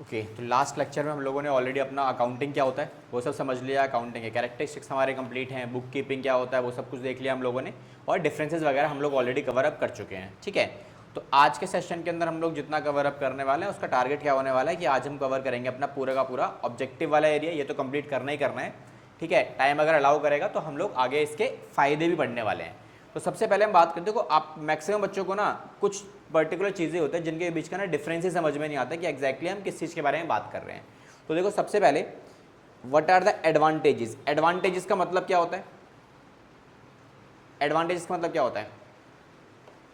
Okay तो last lecture में हम लोगों ने ऑलरेडी अपना अकाउंटिंग क्या होता है वो सब समझ लिया, अकाउंटिंग के कैरेक्टरिस्टिक्स हमारे कंप्लीट हैं, बुक कीपिंग क्या होता है वो सब कुछ देख लिया हम लोगों ने, और डिफरेंसेस वगैरह हम लोग ऑलरेडी कवर अप कर चुके हैं। ठीक है, तो आज के सेशन के अंदर हम लोग जितना कवर अप करने वाले हैं उसका टारगेट क्या होने वाला है कि आज हम कवर करेंगे अपना पूरा का पूरा ऑब्जेक्टिव वाला एरिया, ये तो कंप्लीट करना ही करना है। ठीक है, टाइम अगर अलाउ करेगा तो हम लोग आगे इसके फ़ायदे भी पढ़ने वाले हैं। तो सबसे पहले हम बात करते हैं, देखो आप मैक्सिमम बच्चों को ना कुछ पर्टिकुलर चीज़ें होती हैं जिनके बीच का ना डिफरेंस ही समझ में नहीं आता कि एग्जैक्टली हम किस चीज़ के बारे में बात कर रहे हैं। तो देखो सबसे पहले what are the advantages. Advantages का मतलब क्या होता है? एडवांटेजेस का मतलब क्या होता है?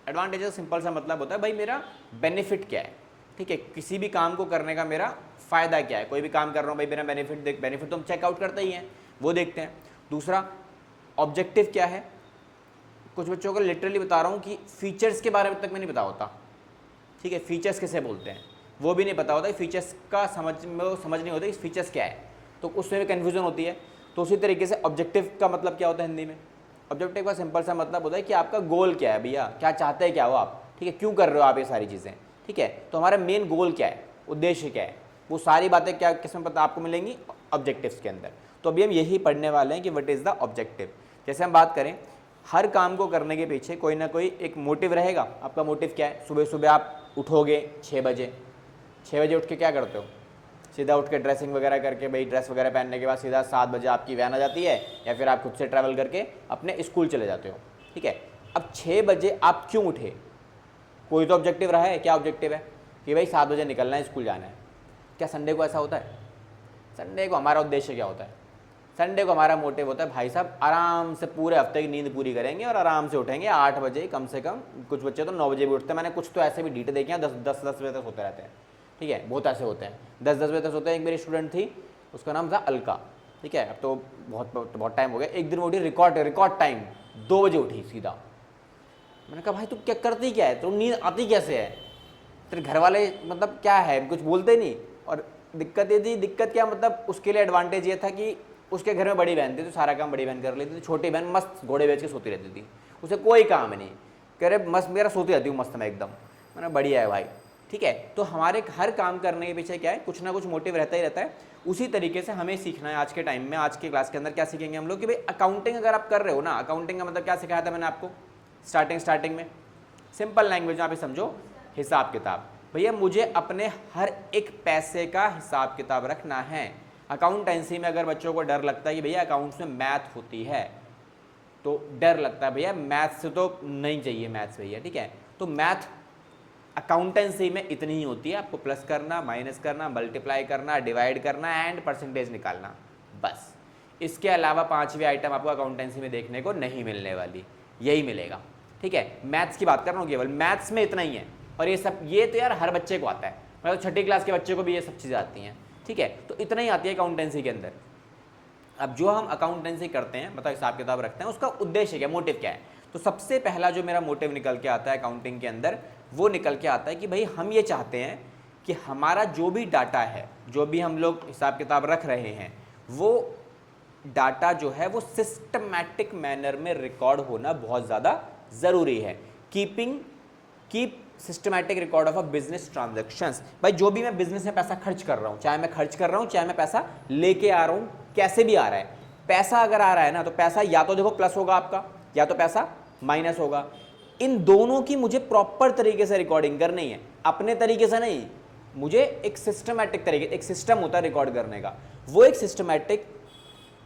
एडवांटेजेस सिंपल सा मतलब होता है भाई मेरा बेनिफिट क्या है। ठीक है, किसी भी काम को करने का मेरा फ़ायदा क्या है, कोई भी काम कर रहा हूँ भाई मेरा बेनिफिट तो हम चेकआउट करते ही हैं, वो देखते हैं। दूसरा ऑब्जेक्टिव क्या है, कुछ बच्चों को लिटरली बता रहा हूँ कि फीचर्स के बारे में तक में नहीं पता होता। ठीक है, फीचर्स किसे बोलते हैं वो भी नहीं पता होता, फीचर्स का समझ नहीं होता कि फीचर्स क्या है, तो उसमें भी कन्फ्यूजन होती है। तो उसी तरीके से ऑब्जेक्टिव का मतलब क्या होता है हिंदी में? ऑब्जेक्टिव का सिंपल सा मतलब होता है कि आपका गोल क्या है भैया, क्या चाहते हैं क्या हो आप, ठीक है, क्यों कर रहे हो आप ये सारी चीज़ें। ठीक है, तो हमारा मेन गोल क्या है, उद्देश्य क्या है, वो सारी बातें क्या किसमें पता आपको मिलेंगी? ऑब्जेक्टिव्स के अंदर। तो अभी हम यही पढ़ने वाले हैं कि व्हाट इज़ द ऑब्जेक्टिव। जैसे हम बात करें, हर काम को करने के पीछे कोई ना कोई एक मोटिव रहेगा। आपका मोटिव क्या है? सुबह सुबह आप उठोगे 6 बजे, 6 बजे उठ के क्या करते हो? सीधा उठ के ड्रेसिंग वगैरह करके भाई ड्रेस वगैरह पहनने के बाद सीधा 7 बजे आपकी वैन आ जाती है, या फिर आप खुद से ट्रैवल करके अपने स्कूल चले जाते हो। ठीक है, अब 6 बजे आप क्यों उठे? कोई तो ऑब्जेक्टिव रहा है। क्या ऑब्जेक्टिव है? कि भाई 7 बजे निकलना है, स्कूल जाना है। क्या संडे को ऐसा होता है? संडे को हमारा उद्देश्य क्या होता है? संडे को हमारा मोटिव होता है भाई साहब आराम से पूरे हफ्ते की नींद पूरी करेंगे और आराम से उठेंगे 8 बजे कम से कम। कुछ बच्चे तो 9 बजे भी उठते हैं, मैंने कुछ तो ऐसे भी डीटे देखे हैं 10 बजे तक सोते रहते हैं। ठीक है, बहुत ऐसे होते हैं 10 बजे तक सोते हैं। एक मेरी स्टूडेंट थी, उसका नाम था अलका। ठीक है, अब तो बहुत टाइम हो गया। एक दिन वो उठी रिकॉर्ड टाइम 2 बजे उठी सीधा। मैंने कहा भाई तू क्या करती क्या है, तो नींद आती कैसे है? तेरे घर वाले मतलब क्या है, कुछ बोलते नहीं। और दिक्कत ये थी, दिक्कत क्या मतलब उसके लिए एडवांटेज ये था कि उसके घर में बड़ी बहन थी तो सारा काम बड़ी बहन कर लेती थी, छोटी बहन मस्त घोड़े बेच के सोती रहती थी, उसे कोई काम नहीं। कह रहे मस्त मेरा सोती रहती हूँ मस्त मैं एकदम। मैंने बढ़िया है भाई। ठीक है, तो हमारे हर काम करने के पीछे क्या है, कुछ ना कुछ मोटिव रहता ही रहता है। उसी तरीके से हमें सीखना है आज के टाइम में। आज के क्लास के अंदर क्या सीखेंगे हम लोग कि भाई अकाउंटिंग अगर आप कर रहे हो ना, अकाउंटिंग का मतलब क्या सिखाया था मैंने आपको स्टार्टिंग में? सिंपल लैंग्वेज में आप समझो, हिसाब किताब। भैया मुझे अपने हर एक पैसे का हिसाब किताब रखना है। अकाउंटेंसी में अगर बच्चों को डर लगता है कि भैया अकाउंट्स में मैथ होती है, तो डर लगता है भैया मैथ से तो नहीं चाहिए मैथ्स भैया। ठीक है, तो मैथ अकाउंटेंसी में इतनी ही होती है, आपको प्लस करना, माइनस करना, मल्टीप्लाई करना, डिवाइड करना एंड परसेंटेज निकालना, बस। इसके अलावा 5वीं आइटम आपको अकाउंटेंसी में देखने को नहीं मिलने वाली, यही मिलेगा। ठीक है, मैथ्स की बात कर रहा हूँ, केवल मैथ्स में इतना ही है। और ये सब ये तो यार हर बच्चे को आता है, मतलब 6ठी क्लास के बच्चे को भी ये सब चीज़ें आती हैं। ठीक है, तो इतना ही आती है अकाउंटेंसी के अंदर। अब जो हम अकाउंटेंसी करते हैं, मतलब हिसाब किताब रखते हैं, उसका उद्देश्य क्या, मोटिव क्या है? तो सबसे पहला जो मेरा मोटिव निकल के आता है अकाउंटिंग के अंदर, वो निकल के आता है कि भाई हम ये चाहते हैं कि हमारा जो भी डाटा है, जो भी हम लोग हिसाब किताब रख रहे हैं, वो डाटा जो है वो सिस्टमैटिक मैनर में रिकॉर्ड होना बहुत ज़्यादा ज़रूरी है। Keep systematic record of a business transactions. भाई जो भी मैं बिजनेस में पैसा खर्च कर रहा हूँ, चाहे मैं खर्च कर रहा हूँ चाहे मैं पैसा लेके आ रहा हूँ, कैसे भी आ रहा है, पैसा अगर आ रहा है ना, तो पैसा या तो देखो प्लस होगा आपका, या तो पैसा माइनस होगा। इन दोनों की मुझे प्रॉपर तरीके से रिकॉर्डिंग करनी है, अपने तरीके से नहीं। मुझे एक सिस्टमैटिक तरीके, एक सिस्टम होता है रिकॉर्ड करने का, वो एक सिस्टमैटिक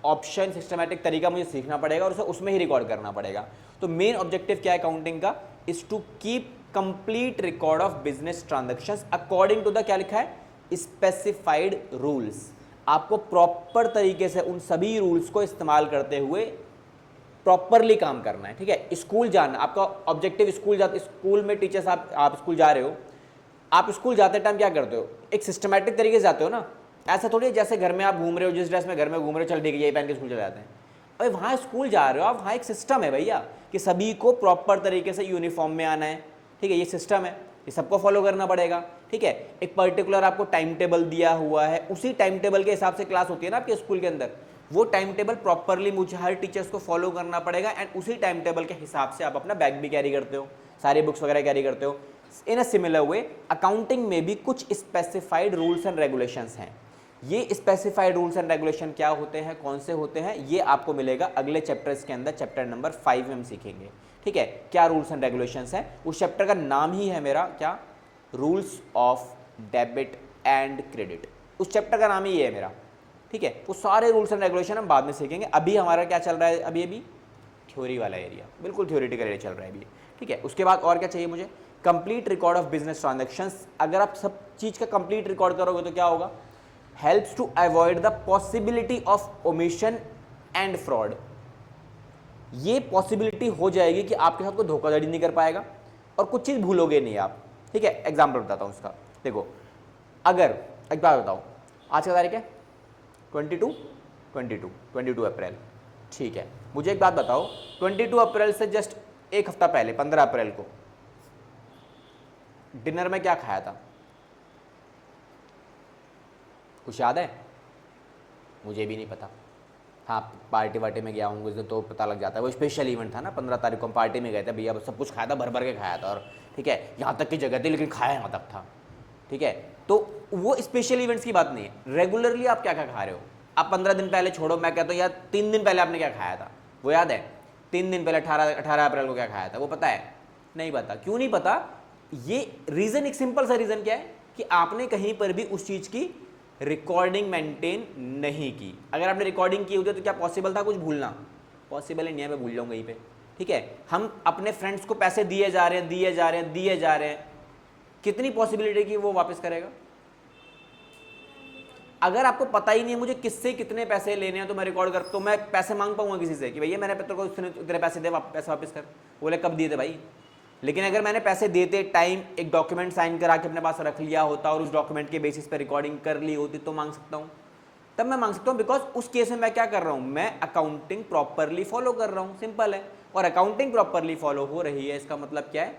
ऑप्शन, सिस्टमैटिक तरीका मुझे सीखना पड़ेगा और उसे उसमें ही रिकॉर्ड करना पड़ेगा। तो मेन ऑब्जेक्टिव क्या है अकाउंटिंग का? Is to keep complete record of business transactions according to the, क्या लिखा है, स्पेसिफाइड रूल्स। आपको प्रॉपर तरीके से उन सभी रूल्स को इस्तेमाल करते हुए प्रॉपरली काम करना है। ठीक है, स्कूल जाना आपका ऑब्जेक्टिव, स्कूल में टीचर्स, आप स्कूल जा रहे हो, आप स्कूल जाते टाइम क्या करते हो? एक सिस्टमैटिक तरीके से जाते हो ना। ऐसा थोड़ी है जैसे घर में आप घूम रहे हो, जिस ड्रेस में घर में घूम रहे हो, चल ठीक है यही पहन के स्कूल चले जाते हैं। भाई वहाँ स्कूल जा रहे हो आप, वहाँ एक सिस्टम है भैया कि सभी को प्रॉपर तरीके से यूनिफॉर्म में आना है। ठीक है, ये सिस्टम है, ये सबको फॉलो करना पड़ेगा। ठीक है, एक पर्टिकुलर आपको टाइम टेबल दिया हुआ है, उसी टाइम टेबल के हिसाब से क्लास होती है ना आपके स्कूल के अंदर। वो टाइम टेबल प्रॉपरली मुझे हर टीचर्स को फॉलो करना पड़ेगा एंड उसी टाइम टेबल के हिसाब से आप अपना बैग भी कैरी करते हो, सारी बुक्स वगैरह कैरी करते हो। इन अ सिमिलर वे अकाउंटिंग में भी कुछ स्पेसिफाइड रूल्स एंड रेगुलेशंस हैं। ये स्पेसिफाइड रूल्स एंड रेगुलेशन क्या होते हैं, कौन से होते हैं, ये आपको मिलेगा अगले चैप्टर्स के अंदर, चैप्टर नंबर 5 में हम सीखेंगे। ठीक है, क्या रूल्स एंड रेगुलेशंस हैं। उस चैप्टर का नाम ही है मेरा क्या, rules of debit and credit. उस चैप्टर का नाम ही ये है मेरा। ठीक है, वो सारे रूल्स एंड रेगुलेशन हम बाद में सीखेंगे। अभी हमारा क्या चल रहा है, अभी थ्योरी वाला एरिया, बिल्कुल थ्योरेटिकल एरिया चल रहा है अभी। ठीक है, उसके बाद और क्या चाहिए मुझे, complete record of business transactions. अगर आप सब चीज़ का कंप्लीट रिकॉर्ड करोगे तो क्या होगा, helps to avoid the possibility of omission and fraud. ये पॉसिबिलिटी हो जाएगी कि आपके साथ कोई धोखाधड़ी नहीं कर पाएगा और कुछ चीज़ भूलोगे नहीं आप। ठीक है, एग्जाम्पल बताता हूँ उसका। देखो, अगर एक बात बताओ, आज का तारीख है 22 अप्रैल। ठीक है, मुझे एक बात बताओ, 22 अप्रैल से जस्ट एक हफ्ता पहले 15 अप्रैल को डिनर में क्या खाया था, कुछ याद है? मुझे भी नहीं पता। हाँ, पार्टी वार्टी में गया हूँ उस दिन तो पता लग जाता है। वो स्पेशल इवेंट था ना, 15 तारीख को हम पार्टी में गए थे भैया, सब कुछ खाया था, भर भर के खाया था। और ठीक है, यहाँ तक की जगह थी लेकिन खाया यहाँ तक था। ठीक है, तो वो स्पेशल इवेंट्स की बात नहीं है। रेगुलरली आप क्या क्या खा रहे हो, आप 15 दिन पहले छोड़ो, मैं कहता हूँ यार 3 दिन पहले आपने क्या खाया था, वो याद है? 3 दिन पहले 18 अप्रैल को क्या खाया था, वो पता है? नहीं पता। क्यों नहीं पता? ये रीज़न, एक सिंपल सा रीज़न क्या है कि आपने कहीं पर भी उस चीज़ की रिकॉर्डिंग मेंटेन नहीं की। अगर आपने रिकॉर्डिंग की होती तो क्या पॉसिबल था कुछ भूलना? पॉसिबल ही नहीं है, मैं भूल जाऊँ कहीं पे। ठीक है, हम अपने फ्रेंड्स को पैसे दिए जा रहे हैं, कितनी पॉसिबिलिटी की वो वापस करेगा? अगर आपको पता ही नहीं है मुझे किससे कितने पैसे लेने हैं, तो मैं रिकॉर्ड कर, तो मैं पैसे मांग पाऊंगा किसी से कि भैया मैंने तेरे को इतने पैसे दे, पैसे वापस कर? बोले कब दिए थे भाई? लेकिन अगर मैंने पैसे देते टाइम एक डॉक्यूमेंट साइन करा के अपने पास रख लिया होता और उस डॉक्यूमेंट के बेसिस पे रिकॉर्डिंग कर ली होती तो मांग सकता हूँ, तब मैं मांग सकता हूँ। बिकॉज उस केस में मैं क्या कर रहा हूँ, मैं अकाउंटिंग प्रॉपरली फॉलो कर रहा हूँ, सिंपल है। और अकाउंटिंग प्रॉपरली फॉलो हो रही है, इसका मतलब क्या है,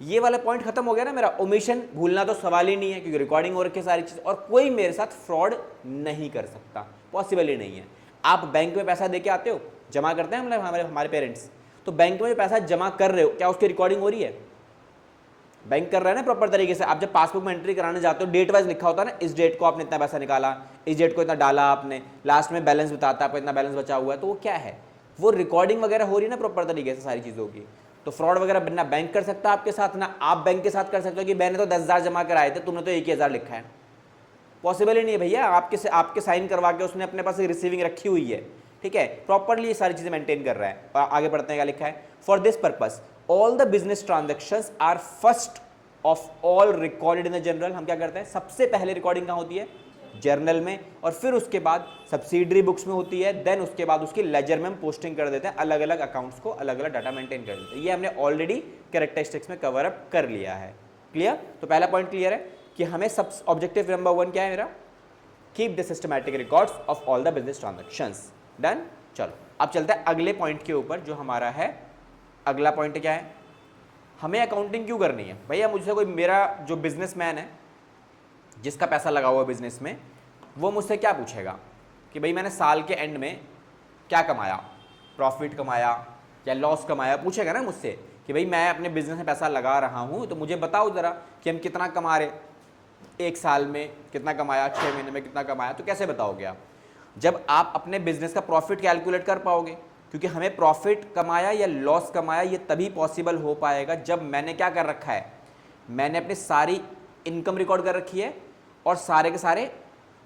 ये वाला पॉइंट खत्म हो गया ना मेरा। ओमिशन भूलना तो सवाल ही नहीं है क्योंकि रिकॉर्डिंग हो रखी है सारी चीज, और कोई मेरे साथ फ्रॉड नहीं कर सकता, पॉसिबल ही नहीं है। आप बैंक में पैसा देके आते हो, जमा करते हैं मतलब हमारे पेरेंट्स, तो बैंक में जो पैसा जमा कर रहे हो क्या उसकी रिकॉर्डिंग हो रही है? बैंक कर रहा है ना प्रॉपर तरीके से। आप जब पासबुक में एंट्री कराने जाते हो, डेट वाइज लिखा होता है ना, इस डेट को आपने इतना पैसा निकाला, इस डेट को इतना डाला आपने, लास्ट में बैलेंस बताता है आपको इतना बैलेंस बचा हुआ है, तो वो क्या है, वो रिकॉर्डिंग वगैरह हो रही है ना प्रॉपर तरीके से सारी चीज़ों की। तो फ्रॉड वगैरह ना बैंक कर सकता है आपके साथ, ना आप बैंक के साथ कर सकते हो कि मैंने तो 10,000 जमा कराए थे, तुमने तो 1,000 लिखा है। पॉसिबल ही नहीं है भैया। आपके साइन करवा के उसने अपने पास रिसीविंग रखी हुई है। ठीक है, प्रॉपरली ये सारी चीजें मेंटेन कर रहा है। और आगे बढ़ते हैं, क्या लिखा है, for this purpose all the business transactions are first of all recorded in the journal. हम क्या करते हैं, सबसे पहले रिकॉर्डिंग कहाँ होती है, जर्नल में, और फिर उसके बाद सब्सिडरी बुक्स में होती है, देन उसके बाद उसकी लेजर में हम पोस्टिंग कर देते हैं, अलग अलग अकाउंट्स को अलग अलग डाटा मेंटेन कर देते हैं। ये हमने ऑलरेडी कैरेक्टरिस्टिक्स में कवर अप कर लिया है। क्लियर? तो पहला पॉइंट क्लियर है कि हमें सब ऑब्जेक्टिव नंबर 1 क्या है मेरा, keep the systematic records of all the business transactions. Done. चलो अब चलते हैं अगले पॉइंट के ऊपर जो हमारा है। अगला पॉइंट क्या है, हमें अकाउंटिंग क्यों करनी है भैया? मुझसे कोई, मेरा जो बिजनेसमैन है जिसका पैसा लगा हुआ है बिजनेस में, वो मुझसे क्या पूछेगा कि भाई मैंने साल के एंड में क्या कमाया, प्रॉफिट कमाया या लॉस कमाया, पूछेगा ना मुझसे कि भाई मैं अपने बिजनेस में पैसा लगा रहा हूँ तो मुझे बताओ ज़रा कि हम कितना कमा रहे, एक साल में कितना कमाया, 6 महीने में कितना कमाया। तो कैसे बताओगे आप? जब आप अपने बिजनेस का प्रॉफिट कैलकुलेट कर पाओगे, क्योंकि हमें प्रॉफिट कमाया या लॉस कमाया ये तभी पॉसिबल हो पाएगा जब मैंने क्या कर रखा है, मैंने अपनी सारी इनकम रिकॉर्ड कर रखी है और सारे के सारे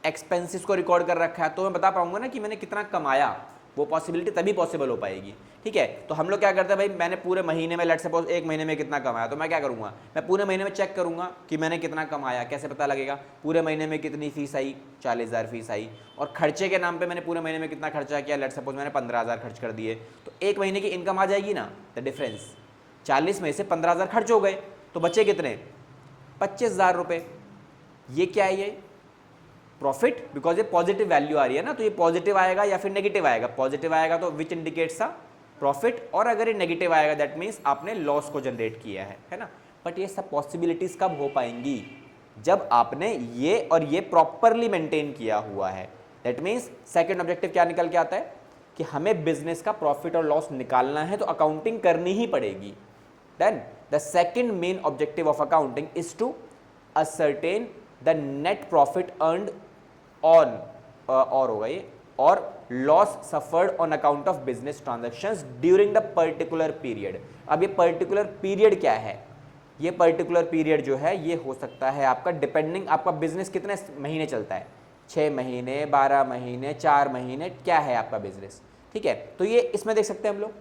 एक्सपेंसेस को रिकॉर्ड कर रखा है, तो मैं बता पाऊंगा ना कि मैंने कितना कमाया। वो पॉसिबिलिटी तभी पॉसिबल हो पाएगी। ठीक है, तो हम लोग क्या करते हैं भाई, मैंने पूरे महीने में, लेट्स सपोज एक महीने में कितना कमाया, तो मैं क्या करूंगा, मैं पूरे महीने में चेक करूंगा कि मैंने कितना कमाया। कैसे पता लगेगा? पूरे महीने में कितनी फीस आई, 40,000 फीस आई, और खर्चे के नाम पे मैंने पूरे महीने में कितना खर्चा किया, लेट्स सपोज मैंने 15,000 खर्च कर दिए, तो एक महीने की इनकम आ जाएगी ना, द डिफरेंस। 40 में से 15,000 खर्च हो गए तो बचे कितने, 25,000 रुपये। ये क्या है, ये प्रॉफिट, बिकॉज ये पॉजिटिव वैल्यू आ रही है ना, तो ये पॉजिटिव आएगा या फिर नेगेटिव आएगा। पॉजिटिव आएगा तो विच इंडिकेट्स अ प्रॉफिट, और अगर ये नेगेटिव आएगा दैट मीन्स आपने लॉस को जनरेट किया है ना। बट ये सब पॉसिबिलिटीज कब हो पाएंगी, जब आपने ये और ये प्रॉपरली मेंटेन किया हुआ है। दैट मीन्स सेकेंड ऑब्जेक्टिव क्या निकल के आता है कि हमें बिजनेस का प्रॉफिट और लॉस निकालना है तो अकाउंटिंग करनी ही पड़ेगी। Then the second main objective of accounting is to ascertain the net profit earned on और होगा ये और loss suffered on account of business transactions during the particular period. अब ये पर्टिकुलर पीरियड क्या है? ये पर्टिकुलर पीरियड जो है ये हो सकता है आपका डिपेंडिंग आपका बिजनेस कितने महीने चलता है, 6 महीने, 12 महीने, 4 महीने, क्या है आपका बिजनेस, ठीक है। तो ये इसमें देख सकते हैं हम लोग,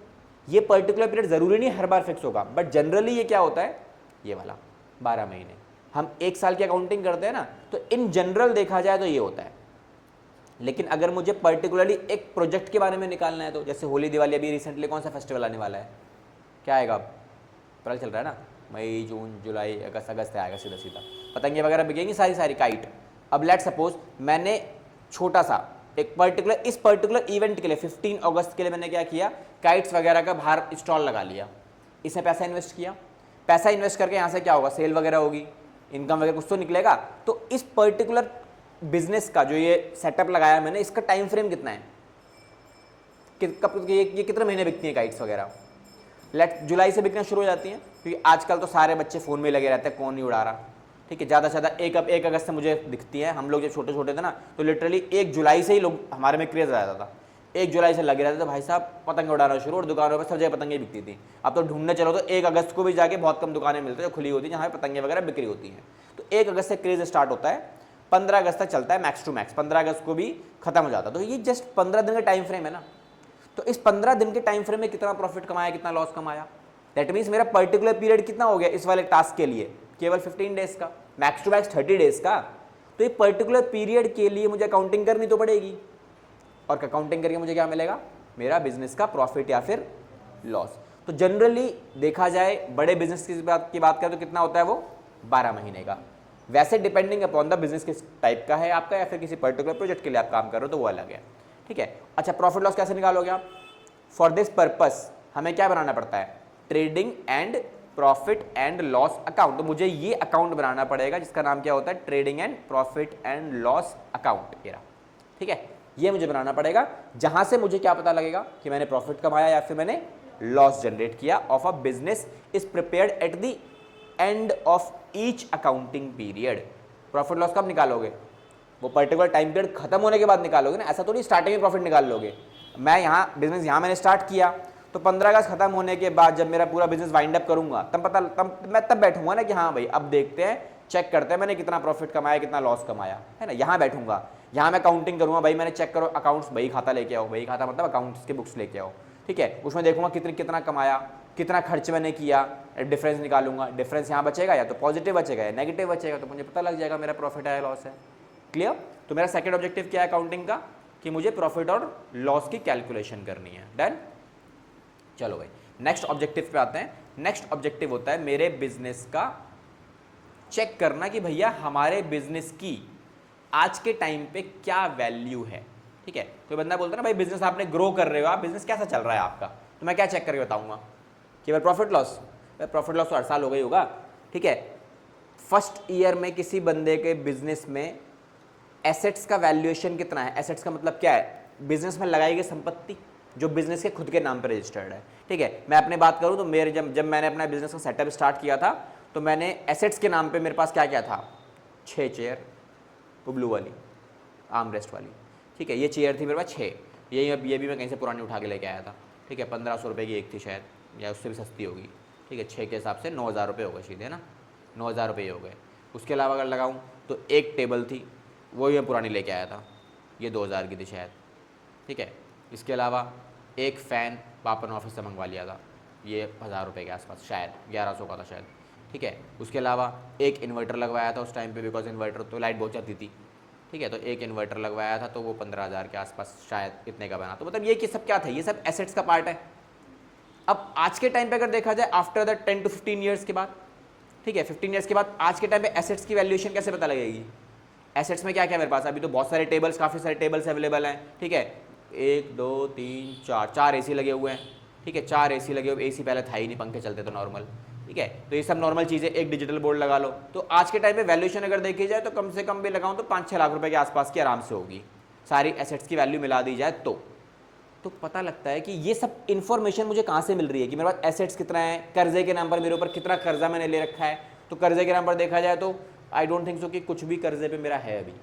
ये पर्टिकुलर पीरियड जरूरी नहीं हर बार फिक्स होगा, बट जनरली ये क्या होता है, ये वाला 12 महीने। हम 1 साल की अकाउंटिंग करते हैं ना, तो इन जनरल देखा जाए तो ये होता है। लेकिन अगर मुझे पर्टिकुलरली एक प्रोजेक्ट के बारे में निकालना है, तो जैसे होली दिवाली, अभी रिसेंटली कौन सा फेस्टिवल आने वाला है, क्या आएगा अब पता चल रहा है ना, मई जून जुलाई अगस्त आएगा सीधा सीधा, पतंगे वगैरह बिकेंगी सारी काइट। अब लेट सपोज मैंने छोटा सा एक पर्टिकुलर इस पर्टिकुलर इवेंट के लिए 15 अगस्त के लिए मैंने क्या किया, काइट्स वगैरह का बाहर स्टॉल लगा लिया, इसमें पैसा इन्वेस्ट किया, पैसा इन्वेस्ट करके यहाँ से क्या होगा, सेल वगैरह होगी, इनकम वगैरह कुछ तो निकलेगा। तो इस पर्टिकुलर बिजनेस का जो ये सेटअप लगाया मैंने, इसका टाइम फ्रेम कितना है, कब ये कितने महीने बिकती हैं काइट्स वगैरह, लेट जुलाई से बिकना शुरू हो जाती हैं, क्योंकि आजकल तो सारे बच्चे फ़ोन में लगे रहते हैं, कौन नहीं उड़ा रहा, ठीक है। ज़्यादा से ज़्यादा 1 अगस्त से मुझे दिखती है। हम लोग जब छोटे छोटे थे ना, तो लिटरली 1 जुलाई से ही लोग हमारे में क्रेज़ आ जाता था, 1 जुलाई से लगे रहते थे भाई साहब, पतंग उड़ाना शुरू, और दुकानों पर सब जगह पतंगें बिकती थी। अब तो ढूंढने चलो तो 1 अगस्त को भी जाके बहुत कम दुकानें मिलती है जो खुली होती हैं, जहाँ पतंगें वगैरह बिक्री होती हैं। तो 1 अगस्त से क्रेज़ स्टार्ट होता है, 15 अगस्त तक चलता है मैक्स टू मैक्स, 15 अगस्त को भी खत्म हो जाता है। तो ये जस्ट 15 दिन का टाइम फ्रेम है ना, तो इस 15 दिन के टाइम फ्रेम में कितना प्रॉफिट कमाया, कितना लॉस कमाया, दैट मीन्स मेरा पर्टिकुलर पीरियड कितना हो गया इस वाले टास्क के लिए, केवल 15 डेज का, मैक्स टू मैक्स 30 डेज का। तो ये पर्टिकुलर पीरियड के लिए मुझे अकाउंटिंग करनी तो पड़ेगी, और अकाउंटिंग करके मुझे क्या मिलेगा, मेरा बिजनेस का प्रॉफिट या फिर लॉस। तो जनरली देखा जाए बड़े बिजनेस की बात करें तो कितना होता है वो, 12 महीने का। वैसे डिपेंडिंग अपॉन द बिजनेस किस टाइप का है आपका, या फिर किसी पर्टिकुलर प्रोजेक्ट के लिए आप काम कर रहे हो तो वो अलग है, ठीक है। अच्छा, प्रॉफिट लॉस कैसे निकालोगे आप? फॉर दिस पर्पस हमें क्या बनाना पड़ता है, trading and profit and loss account. तो मुझे ये अकाउंट बनाना पड़ेगा जिसका नाम क्या होता है, trading and profit and loss account, ठीक है। ये मुझे बनाना पड़ेगा, जहां से मुझे क्या पता लगेगा कि मैंने प्रॉफिट कमाया या फिर मैंने लॉस जनरेट किया of a business is prepared at the end of each accounting period. Profit loss कब निकालोगे, वो पर्टिकुलर टाइम पीरियड खत्म होने के बाद निकालोगे ना, ऐसा तो नहीं स्टार्टिंग में प्रॉफिट निकाल लोगे। मैं यहाँ बिजनेस यहाँ मैंने स्टार्ट किया, तो 15 अगस्त खत्म होने के बाद जब मेरा पूरा बिजनेस वाइंड अप करूंगा, तब बैठूंगा ना कि हाँ भाई अब देखते हैं, चेक करते हैं मैंने कितना प्रॉफिट कमाया, कितना लॉस कमाया, है ना। यहाँ बैठूंगा, यहाँ मैं काउंटिंग करूंगा, भाई मैंने चेक करो अकाउंट्स, बही खाता लेके आओ, बही खाता मतलब अकाउंट्स के बुक्स लेके आओ, ठीक है। उसमें देखूंगा कितना कमाया, कितना खर्च मैंने किया, डिफरेंस निकालूंगा, डिफरेंस यहाँ बचेगा या तो पॉजिटिव बचेगा या नेगेटिव बचेगा, तो मुझे पता लग जाएगा मेरा प्रॉफिट है लॉस है। क्लियर? तो मेरा सेकंड ऑब्जेक्टिव क्या है अकाउंटिंग का, कि मुझे प्रॉफिट और लॉस की कैलकुलेशन करनी है। डन? चलो भाई नेक्स्ट ऑब्जेक्टिव पे आते हैं। नेक्स्ट ऑब्जेक्टिव होता है मेरे बिजनेस का चेक करना कि भैया हमारे बिजनेस की आज के टाइम पे क्या वैल्यू है, ठीक है। कोई बंदा बोलता है ना भाई बिजनेस आपने ग्रो कर रहे हो, आप बिजनेस कैसा चल रहा है आपका, तो मैं क्या चेक करके बताऊंगा, केवल प्रॉफिट लॉस? प्रॉफिट लॉस तो हर साल हो गई होगा, ठीक है। फर्स्ट ईयर में किसी बंदे के बिजनेस में एसेट्स का वैल्यूएशन कितना है, एसेट्स का मतलब क्या है, बिजनेस में लगाई गई संपत्ति जो बिजनेस के खुद के नाम पर रजिस्टर्ड है, ठीक है। मैं अपनी बात करूं तो मेरे जब मैंने अपना बिजनेस का सेटअप स्टार्ट किया था, तो मैंने एसेट्स के नाम पे मेरे पास क्या क्या था, 6 चेयर, वो ब्लू वाली आर्म रेस्ट वाली, ठीक है। ये चेयर थी मेरे पास 6, ये भी मैं कहीं से पुरानी उठा के लेके आया था, ठीक है। 1500 रुपये की एक थी शायद, या उससे भी सस्ती होगी, ठीक है। 6 के हिसाब से 9000 रुपये हो गए सीधे ना, 9000 रुपये हो गए। उसके अलावा अगर लगाऊँ तो एक टेबल थी, वो मैं पुरानी लेके आया था, ये 2000 की थी शायद, ठीक है। इसके अलावा एक फ़ैन पापन ऑफिस से मंगवा लिया था, ये 1000 रुपये के आसपास, शायद 1100 का था शायद, ठीक है। उसके अलावा एक इन्वर्टर लगवाया था उस टाइम पे, बिकॉज इन्वर्टर तो लाइट बहुत जाती थी, ठीक है। तो एक इन्वर्टर लगवाया था, तो वो 15000 के आसपास शायद इतने का बना। तो मतलब ये कि सब क्या था, ये सब एसेट्स का पार्ट है। अब आज के टाइम पे अगर देखा जाए आफ्टर द 10 to 15 ईयर्स के बाद, ठीक है, 15 ईयर्स के बाद आज के टाइम पे एसेट्स की वैल्यूएशन कैसे पता लगेगी, एसेट्स में क्या क्या मेरे पास, अभी तो बहुत सारे टेबल्स, काफ़ी सारे टेबल्स अवेलेबल हैं, ठीक है। 1 2 3 4 एसी लगे हुए हैं, ठीक है। 4 एसी लगे हुए, एसी पहले था ही नहीं, पंखे चलते तो नॉर्मल, ठीक है। तो ये सब नॉर्मल चीज़ें, एक डिजिटल बोर्ड लगा लो, तो आज के टाइम पे वैल्यूएशन अगर देखी जाए तो कम से कम भी लगाऊं तो 5-6 लाख रुपए के आसपास की आराम से होगी, सारी एसेट्स की वैल्यू मिला दी जाए तो, तो पता लगता है कि ये सब इन्फॉर्मेशन मुझे कहाँ से मिल रही है कि मेरे पास एसेट्स कितना है, कर्जे के नाम पर मेरे ऊपर कितना कर्जा मैंने ले रखा है। तो कर्जे के नाम पर देखा जाए तो आई डोंट थिंक सो कि कुछ भी कर्जे पे मेरा है अभी,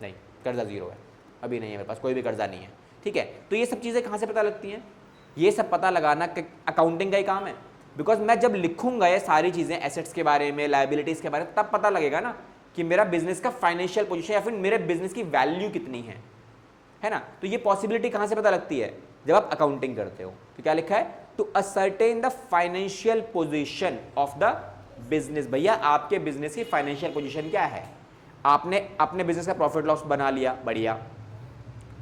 नहीं, कर्जा जीरो है, अभी नहीं है मेरे पास कोई भी कर्जा नहीं है। ठीक है, तो ये सब चीज़ें कहाँ से पता लगती हैं? ये सब पता लगाना अकाउंटिंग का ही काम है। बिकॉज मैं जब लिखूंगा ये सारी चीज़ें एसेट्स के बारे में, लायबिलिटीज़ के बारे में, तब पता लगेगा ना कि मेरा बिजनेस का फाइनेंशियल पोजीशन या फिर मेरे बिजनेस की वैल्यू कितनी है ना। तो ये पॉसिबिलिटी कहाँ से पता लगती है? जब आप अकाउंटिंग करते हो। तो क्या लिखा है? To ascertain the financial position of the business. भैया आपके बिजनेस की फाइनेंशियल पोजीशन क्या है? आपने अपने बिजनेस का प्रॉफिट लॉस बना लिया, बढ़िया,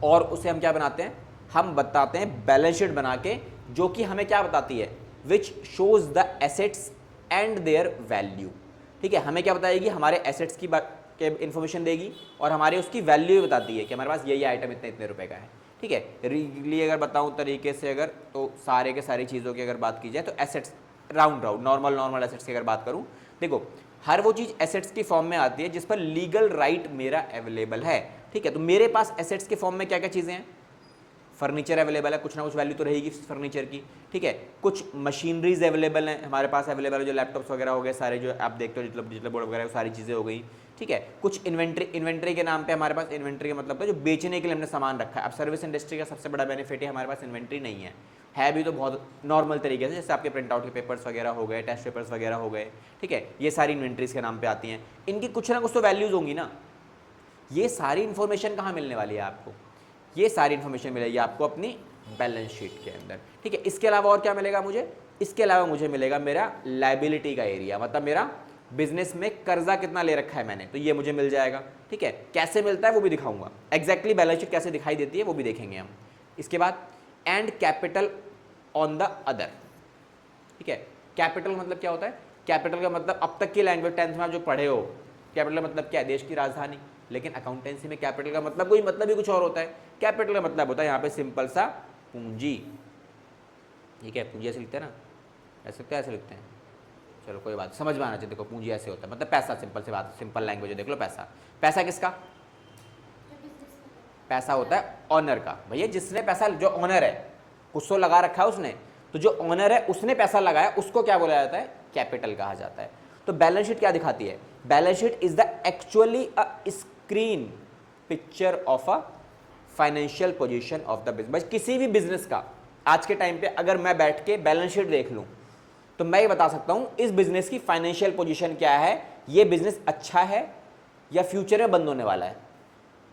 और उसे हम क्या बनाते हैं? हम बताते हैं बैलेंस शीट बना के, जो कि हमें क्या बताती है? Which shows the assets and their value. ठीक है, हमें क्या बताएगी? हमारे एसेट्स की के इन्फॉर्मेशन देगी और हमारे उसकी वैल्यू भी बताती है कि हमारे पास ये आइटम इतने इतने रुपए का है। ठीक है, रीगली अगर बताऊं तरीके से, अगर तो सारे के सारी चीज़ों की अगर बात की जाए तो एसेट्स राउंड नॉर्मल एसेट्स की अगर बात करूं, देखो हर वो चीज़ एसेट्स की फॉर्म में आती है जिस पर लीगल राइट मेरा अवेलेबल है। ठीक है, तो मेरे पास एसेट्स के फॉर्म में क्या क्या चीज़ें हैं? फर्नीचर अवेलेबल है, कुछ ना कुछ वैल्यू तो रहेगी फर्नीचर की। ठीक है, कुछ मशीनरीज अवेलेबल हैं हमारे पास, अवेलेबल है जो लैपटॉप्स वगैरह हो गए सारे, जो आप देखते हो डिजिटल बोर्ड वगैरह, सारी चीज़ें हो गई। ठीक है, कुछ इन्वेंट्री के नाम पे हमारे पास, इन्वेंट्री का मतलब है जो बेचने के लिए हमने सामान रखा है। अब सर्विस इंडस्ट्री का सबसे बड़ा बेनिफिट है हमारे पास इन्वेंट्री नहीं है भी तो बहुत नॉर्मल तरीके से, जैसे आपके प्रिंट आउट के पेपर्स वगैरह हो गए, टेस्ट पेपर्स वगैरह हो गए। ठीक है, ये सारी इन्वेंट्रीज के नाम पे आती हैं, इनकी कुछ ना कुछ तो वैल्यूज होंगी ना। ये सारी इन्फॉर्मेशन कहाँ मिलने वाली है आपको? ये सारी इन्फॉर्मेशन मिलेगी आपको अपनी बैलेंस शीट के अंदर। ठीक है, इसके अलावा और क्या मिलेगा मुझे? इसके अलावा मुझे मिलेगा मेरा लायबिलिटी का एरिया, मतलब मेरा बिजनेस में कर्जा कितना ले रखा है मैंने, तो ये मुझे मिल जाएगा। ठीक है, कैसे मिलता है वो भी दिखाऊंगा, एग्जैक्टली बैलेंस शीट कैसे दिखाई देती है वो भी देखेंगे हम। इसके बाद and capital on the other. ठीक है, कैपिटल मतलब क्या होता है? कैपिटल का मतलब अब तक की लैंग्वेज 10th में आप जो पढ़े हो, कैपिटल मतलब क्या है? देश की राजधानी। लेकिन अकाउंटेंसी में कैपिटल का मतलब कोई मतलब ही कुछ और होता है। कैपिटल का मतलब होता है यहाँ पे सिंपल सा पूंजी। ठीक है, पूंजी ऐसे लिखते हैं ना, ऐसे लिखते हैं, ऐसे लिखते हैं, चलो कोई बात, समझ में आना चाहिए। देखो पूंजी ऐसे होता है, मतलब पैसा, सिंपल सी बात, सिंपल लैंग्वेज है, देख लो पैसा। पैसा किसका? पैसा होता है ऑनर का। भैया जिसने पैसा, जो ऑनर है, कुछ तो लगा रखा है उसने, तो जो ऑनर है उसने पैसा लगाया, उसको क्या बोला जाता है? कैपिटल कहा जाता है। तो बैलेंस शीट क्या दिखाती है? Balance sheet is the actually a screen picture of a financial position of the business. किसी भी बिजनेस का आज के टाइम पे अगर मैं बैठ के बैलेंस शीट देख लूं तो मैं ये बता सकता हूं इस बिजनेस की फाइनेंशियल पोजीशन क्या है, ये बिजनेस अच्छा है या फ्यूचर में बंद होने वाला है,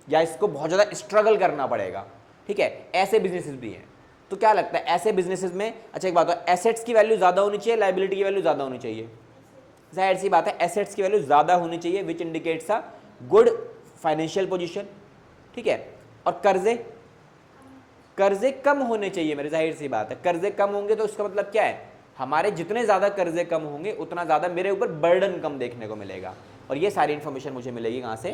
या इसको बहुत ज़्यादा स्ट्रगल करना पड़ेगा। ठीक है, ऐसे बिजनेसेस भी हैं। तो क्या लगता है ऐसे बिजनेसेस में, अच्छा एक बात है, एसेट्स की वैल्यू ज़्यादा होनी चाहिए, लायबिलिटी की वैल्यू ज़्यादा होनी चाहिए? जाहिर सी बात है एसेट्स की वैल्यू ज़्यादा होनी चाहिए, which indicates a good financial position. ठीक है, और कर्जे कम होने चाहिए मेरे, जाहिर सी बात है, कर्जे कम होंगे तो उसका मतलब क्या है? हमारे जितने ज़्यादा कर्जे कम होंगे उतना ज़्यादा मेरे ऊपर बर्डन कम देखने को मिलेगा। और ये सारी इन्फॉर्मेशन मुझे मिलेगी कहाँ से?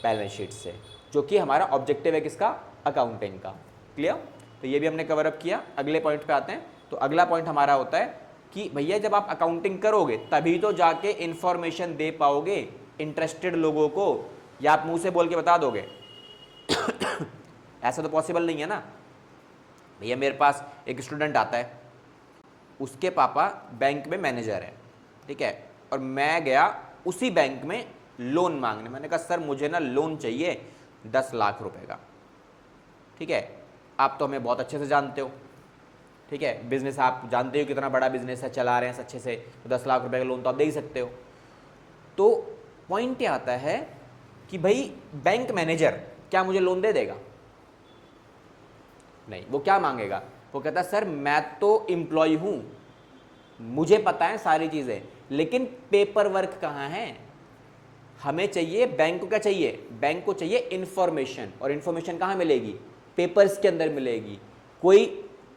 बैलेंस शीट से, जो कि हमारा ऑब्जेक्टिव है किसका? अकाउंटिंग का। क्लियर? तो ये भी हमने कवर अप किया। अगले पॉइंट पे आते हैं। तो अगला पॉइंट हमारा होता है कि भैया जब आप अकाउंटिंग करोगे तभी तो जाके इन्फॉर्मेशन दे पाओगे इंटरेस्टेड लोगों को, या आप मुंह से बोल के बता दोगे? ऐसा तो पॉसिबल नहीं है ना। भैया मेरे पास एक स्टूडेंट आता है, उसके पापा बैंक में मैनेजर है, ठीक है, और मैं गया उसी बैंक में लोन मांगने। मैंने कहा सर मुझे ना लोन चाहिए 10 लाख रुपए का। ठीक है, आप तो हमें बहुत अच्छे से जानते हो, ठीक है, बिजनेस आप जानते हो कितना बड़ा बिजनेस है, चला रहे हैं अच्छे से, तो 10 लाख रुपए का लोन तो आप दे ही सकते हो। तो पॉइंट ये आता है कि भाई बैंक मैनेजर क्या मुझे लोन दे देगा? नहीं, वो क्या मांगेगा? वो कहता सर मैं तो एम्प्लॉय हूं, मुझे पता है सारी चीजें, लेकिन पेपर वर्क कहाँ है? हमें चाहिए, बैंक को क्या चाहिए? बैंक को चाहिए इंफॉर्मेशन, और इंफॉर्मेशन कहाँ मिलेगी? पेपर्स के अंदर मिलेगी। कोई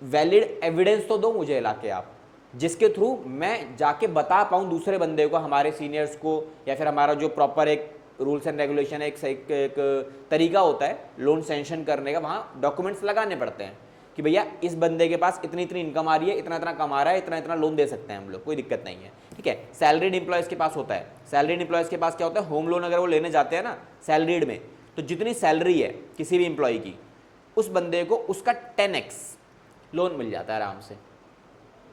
वैलिड एविडेंस तो दो मुझे लाके आप, जिसके थ्रू मैं जाके बता पाऊँ दूसरे बंदे को, हमारे सीनियर्स को, या फिर हमारा जो प्रॉपर एक रूल्स एंड रेगुलेशन है, एक तरीका होता है लोन सैंक्शन करने का, वहाँ डॉक्यूमेंट्स लगाने पड़ते हैं कि भैया इस बंदे के पास इतनी इतनी इनकम आ रही है, इतना इतना कमा रहा है, इतना इतना लोन दे सकते हैं हम लोग, कोई दिक्कत नहीं है। ठीक है, सैलरीड एम्प्लॉयज़ के पास होता है, सैलरीड एम्प्लॉयज़ के पास क्या होता है? होम लोन अगर वो लेने जाते हैं ना सैलरीड में, तो जितनी सैलरी है किसी भी एम्प्लॉय की, उस बंदे को उसका 10x लोन मिल जाता है आराम से,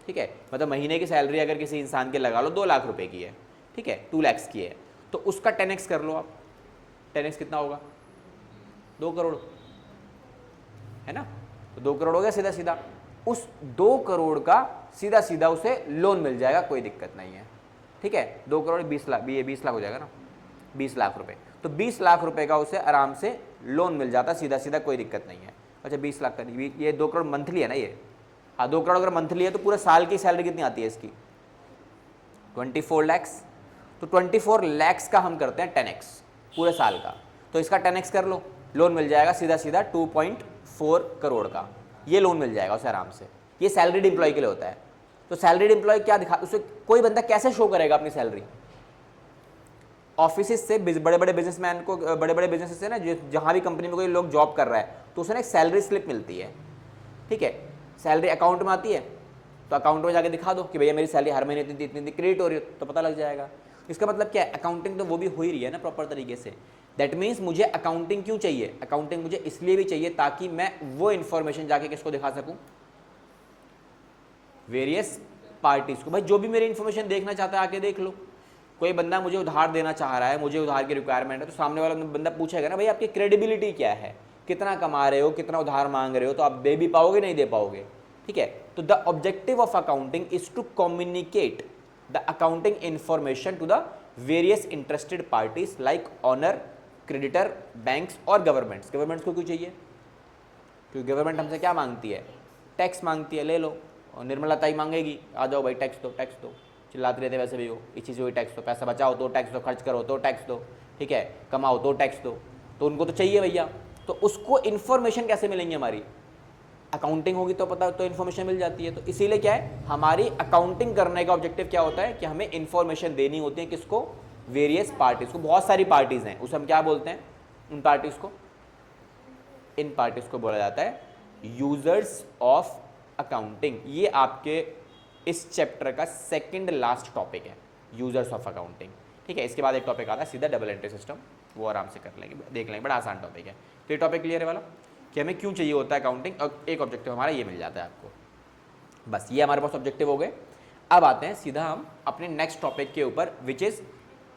ठीक है। मतलब महीने की सैलरी अगर किसी इंसान के लगा लो 2 लाख रुपए की है, ठीक है, 2 लाख की है, तो उसका 10x कर लो आप। 10x कितना होगा? 2 करोड़, है ना। तो 2 करोड़ हो गया सीधा सीधा। उस 2 करोड़ का सीधा सीधा उसे लोन मिल जाएगा, कोई दिक्कत नहीं है, ठीक है। 2 करोड़ 20 लाख, ये 20 लाख हो जाएगा ना, 20 लाख रुपए। तो 20 लाख रुपए का उसे आराम से लोन मिल जाता सीधा सीधा, कोई दिक्कत नहीं है। अच्छा 20 लाख का नहीं, ये 2 करोड़ मंथली है ना ये, हाँ 2 करोड़ अगर मंथली है तो पूरे साल की सैलरी कितनी आती है इसकी? 24 लैक्स। तो 24 लैक्स का हम करते हैं 10x पूरे साल का, तो इसका 10x कर लो, लोन मिल जाएगा सीधा सीधा 2.4 करोड़ का, ये लोन मिल जाएगा उसे आराम से। ये सैलरीड एम्प्लॉय के लिए होता है। तो सैलरीड एम्प्लॉय क्या दिखा, उसे कोई बंदा कैसे शो करेगा अपनी सैलरी? ऑफिस से बड़े बड़े बिजनेसमैन को, बड़े बड़े बिजनेस से ना, जहां भी कंपनी में कोई लोग जॉब कर रहा है तो उसे ना एक सैलरी स्लिप मिलती है, ठीक है। सैलरी अकाउंट में आती है, तो अकाउंट में जाके दिखा दो कि भैया मेरी सैलरी हर महीने इतनी इतनी क्रेडिट हो रही है, तो पता लग जाएगा। इसका मतलब क्या है? अकाउंटिंग तो वो भी हो ही रही है ना प्रॉपर तरीके से। दैट मीन्स मुझे अकाउंटिंग क्यों चाहिए? अकाउंटिंग मुझे इसलिए भी चाहिए ताकि मैं वो इन्फॉर्मेशन जाके किसको दिखा सकूं? वेरियस पार्टीज को। भाई जो भी मेरी इन्फॉर्मेशन देखना चाहता है आके देख लो। कोई बंदा मुझे उधार देना चाह रहा है, मुझे उधार की रिक्वायरमेंट है, तो सामने वाला बंदा पूछेगा ना भाई आपकी क्रेडिबिलिटी क्या है, कितना कमा रहे हो, कितना उधार मांग रहे हो, तो आप दे भी पाओगे नहीं दे पाओगे, ठीक है। तो the objective of accounting is to communicate the accounting information to the various interested parties like owner, creditor, banks और गवर्नमेंट्स। गवर्नमेंट्स को क्यों चाहिए? क्योंकि गवर्नमेंट हमसे क्या मांगती है? टैक्स मांगती है, ले लो। और निर्मला ताई मांगेगी, आ जाओ भाई टैक्स दो, टैक्स दो, चिल्लाते रहते वैसे भी हो, इस चीज़ वही टैक्स दो, पैसा बचाओ तो टैक्स दो, खर्च करो तो टैक्स दो, ठीक है, कमाओ तो टैक्स दो। तो उनको तो चाहिए भैया। तो उसको इन्फॉर्मेशन कैसे मिलेंगी? हमारी अकाउंटिंग होगी तो पता, तो इन्फॉर्मेशन मिल जाती है। तो इसीलिए क्या है, हमारी अकाउंटिंग करने का ऑब्जेक्टिव क्या होता है कि हमें इन्फॉर्मेशन देनी होती है किसको? वेरियस पार्टीज को। बहुत सारी पार्टीज हैं, उसे हम क्या बोलते हैं? उन पार्टीज को, इन पार्टीज को बोला जाता है यूजर्स ऑफ अकाउंटिंग। ये आपके इस चैप्टर का सेकंड लास्ट टॉपिक है, यूजर्स ऑफ अकाउंटिंग, ठीक है। इसके बाद एक टॉपिक आता है सीधा डबल एंट्री सिस्टम, वो आराम से कर लेंगे, देख लेंगे, बड़ा आसान टॉपिक है। तो ये टॉपिक क्लियर है वाला कि हमें क्यों चाहिए होता है अकाउंटिंग, और एक ऑब्जेक्टिव हमारा ये मिल जाता है आपको। बस ये हमारे पास ऑब्जेक्टिव हो गए। अब आते हैं सीधा हम अपने नेक्स्ट टॉपिक के ऊपर, which is